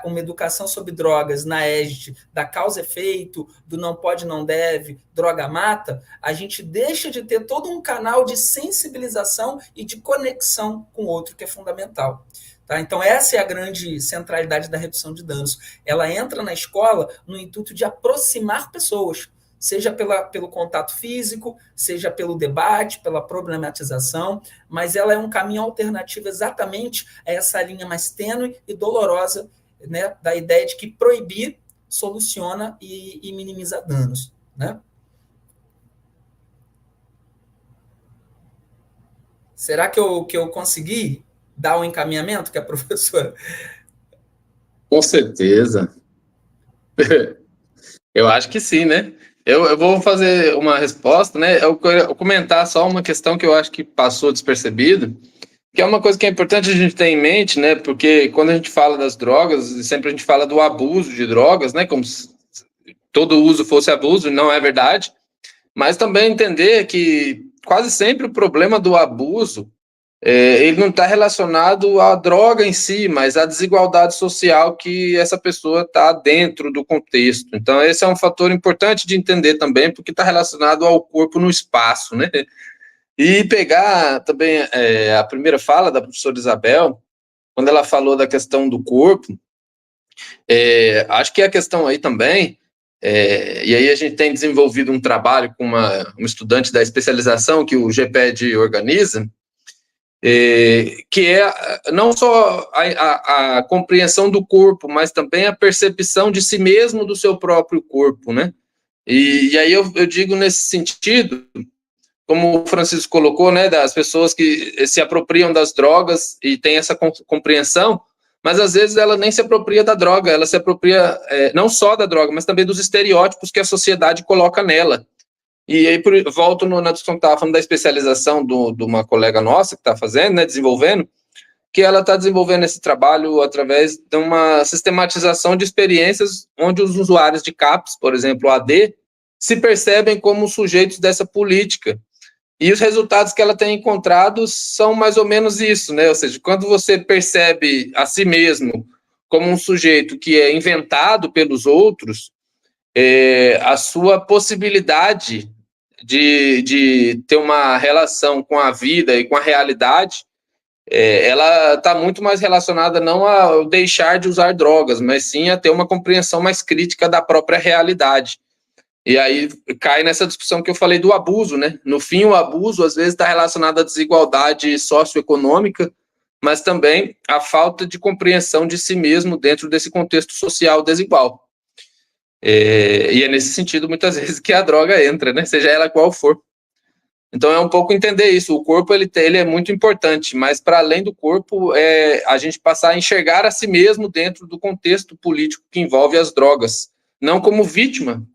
uma educação sobre drogas na égide da causa-efeito, do não pode, não deve, droga mata, a gente deixa de ter todo um canal de sensibilização e de conexão com o outro, que é fundamental. Tá? Então, essa é a grande centralidade da redução de danos. Ela entra na escola no intuito de aproximar pessoas, seja pelo contato físico, seja pelo debate, pela problematização, mas ela é um caminho alternativo exatamente a essa linha mais tênue e dolorosa, né, da ideia de que proibir soluciona e minimiza danos, né? Será que eu consegui dar o encaminhamento que a professora... Com certeza. Eu acho que sim, né? Eu vou fazer uma resposta, né? Eu comentar só uma questão que eu acho que passou despercebido, que é uma coisa que é importante a gente ter em mente, né? Porque quando a gente fala das drogas, sempre a gente fala do abuso de drogas, né? Como se todo uso fosse abuso, não é verdade. Mas também entender que quase sempre o problema do abuso ele não está relacionado à droga em si, mas à desigualdade social que essa pessoa está dentro do contexto. Então, esse é um fator importante de entender também, porque está relacionado ao corpo no espaço, né? E pegar também a primeira fala da professora Isabel, quando ela falou da questão do corpo, acho que a questão aí também, e aí a gente tem desenvolvido um trabalho com uma estudante da especialização que o GPED organiza, que é não só a compreensão do corpo, mas também a percepção de si mesmo, do seu próprio corpo, né? E aí eu digo nesse sentido, como o Francisco colocou, né, das pessoas que se apropriam das drogas e têm essa compreensão, mas às vezes ela nem se apropria da droga, ela se apropria não só da droga, mas também dos estereótipos que a sociedade coloca nela. E aí, volto na discussão que estava falando da especialização de uma colega nossa que está fazendo, né, desenvolvendo, que ela está desenvolvendo esse trabalho através de uma sistematização de experiências onde os usuários de CAPS, por exemplo, AD, se percebem como sujeitos dessa política. E os resultados que ela tem encontrado são mais ou menos isso, né? Ou seja, quando você percebe a si mesmo como um sujeito que é inventado pelos outros, a sua possibilidade de ter uma relação com a vida e com a realidade, ela está muito mais relacionada não a deixar de usar drogas, mas sim a ter uma compreensão mais crítica da própria realidade. E aí cai nessa discussão que eu falei do abuso, né? No fim, o abuso às vezes está relacionado à desigualdade socioeconômica, mas também à falta de compreensão de si mesmo dentro desse contexto social desigual. E é nesse sentido, muitas vezes, que a droga entra, né? Seja ela qual for. Então, é um pouco entender isso. O corpo, ele é muito importante, mas, para além do corpo, a gente passar a enxergar a si mesmo dentro do contexto político que envolve as drogas. Não como vítima,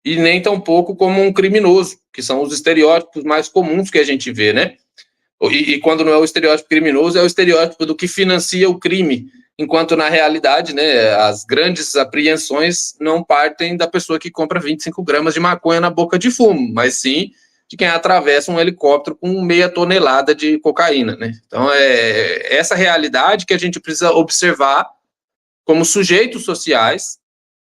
e nem tampouco como um criminoso, que são os estereótipos mais comuns que a gente vê, né? E quando não é o estereótipo criminoso, é o estereótipo do que financia o crime, enquanto na realidade, né, as grandes apreensões não partem da pessoa que compra 25 gramas de maconha na boca de fumo, mas sim de quem atravessa um helicóptero com meia tonelada de cocaína, né? Então, é essa realidade que a gente precisa observar como sujeitos sociais,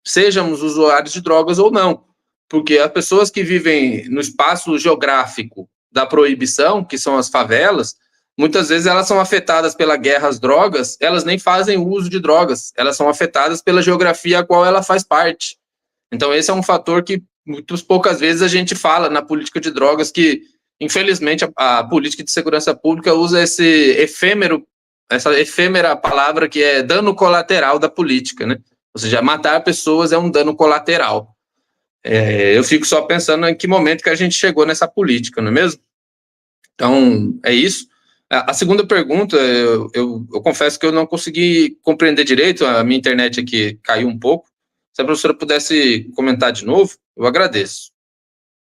sejamos usuários de drogas ou não, porque as pessoas que vivem no espaço geográfico da proibição, que são as favelas, muitas vezes elas são afetadas pela guerra às drogas, elas nem fazem uso de drogas, elas são afetadas pela geografia a qual ela faz parte. Então, esse é um fator que muitas poucas vezes a gente fala na política de drogas, que, infelizmente, a política de segurança pública usa essa efêmera palavra que é dano colateral da política, né? Ou seja, matar pessoas é um dano colateral. Eu fico só pensando em que momento que a gente chegou nessa política, não é mesmo? Então, é isso. A segunda pergunta, eu confesso que eu não consegui compreender direito, a minha internet aqui caiu um pouco. Se a professora pudesse comentar de novo, eu agradeço.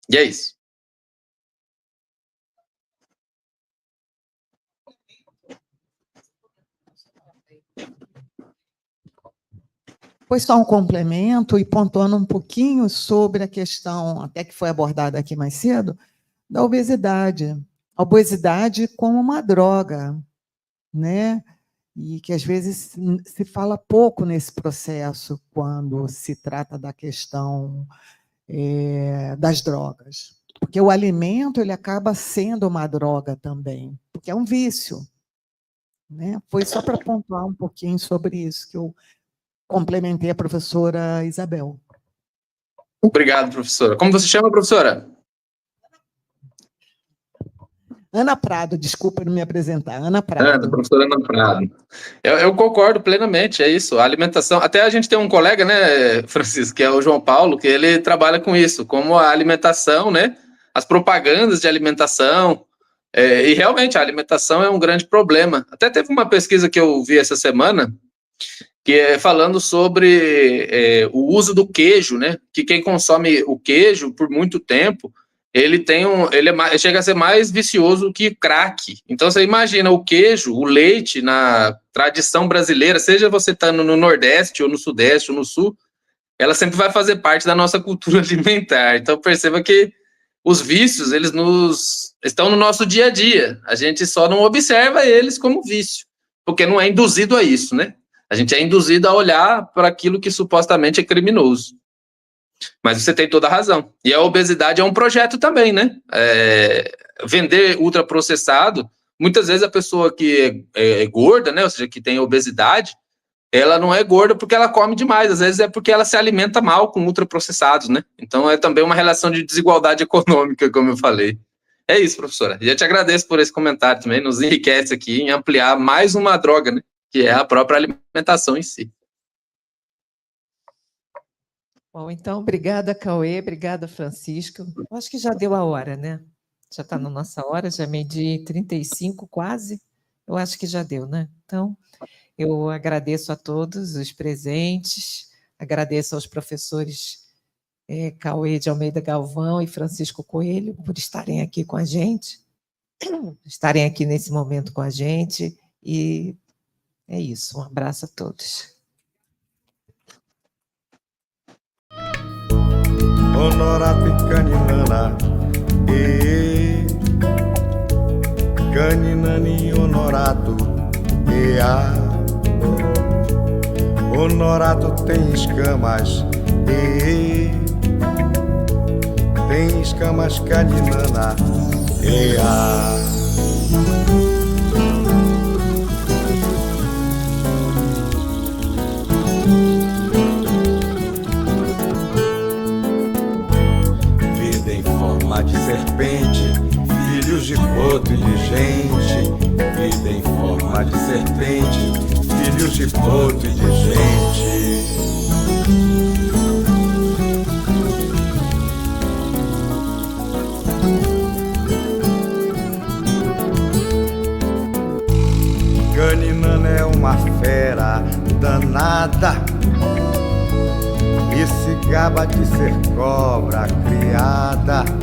E é isso. Pois só um complemento e pontuando um pouquinho sobre a questão, até que foi abordada aqui mais cedo, da obesidade. A obesidade como uma droga, né? E que às vezes se fala pouco nesse processo quando se trata da questão das drogas. Porque o alimento ele acaba sendo uma droga também, porque é um vício. Né? Foi só para pontuar um pouquinho sobre isso que eu complementei a professora Isabel. Obrigado, professora. Como você chama, professora? Ana Prado, desculpa não me apresentar. Ana Prado. Professora Ana Prado. Eu concordo plenamente, é isso. A alimentação. Até a gente tem um colega, né, Francisco, que é o João Paulo, que ele trabalha com isso, como a alimentação, né? As propagandas de alimentação. E realmente a alimentação é um grande problema. Até teve uma pesquisa que eu vi essa semana, que é falando sobre o uso do queijo, né? Que quem consome o queijo por muito tempo, ele chega a ser mais vicioso que crack. Então, você imagina o queijo, o leite, na tradição brasileira, seja você estando no Nordeste, ou no Sudeste, ou no Sul, ela sempre vai fazer parte da nossa cultura alimentar. Então, perceba que os vícios, eles estão no nosso dia a dia. A gente só não observa eles como vício, porque não é induzido a isso, né? A gente é induzido a olhar para aquilo que supostamente é criminoso. Mas você tem toda a razão. E a obesidade é um projeto também, né? Vender ultraprocessado, muitas vezes a pessoa que é gorda, né? Ou seja, que tem obesidade, ela não é gorda porque ela come demais, às vezes é porque ela se alimenta mal com ultraprocessados, né? Então é também uma relação de desigualdade econômica, como eu falei. É isso, professora. E eu te agradeço por esse comentário também, nos enriquece aqui em ampliar mais uma droga, né? Que é a própria alimentação em si. Bom, então, obrigada, Cauê, obrigada, Francisco. Eu acho que já deu a hora, né? Já está na nossa hora, já é 12h35 quase. Eu acho que já deu, né? Então, Eu agradeço a todos os presentes, agradeço aos professores Cauê de Almeida Galvão e Francisco Coelho por estarem aqui com a gente, estarem aqui nesse momento com a gente, e é isso, um abraço a todos. Honorato caninana, caninani honorato, honorato tem escamas, tem escamas caninana, vida em forma de serpente, filhos de poto e de gente. Vida em forma de serpente, filhos de poto e de gente. Caninana é uma fera danada e se gaba de ser cobra criada.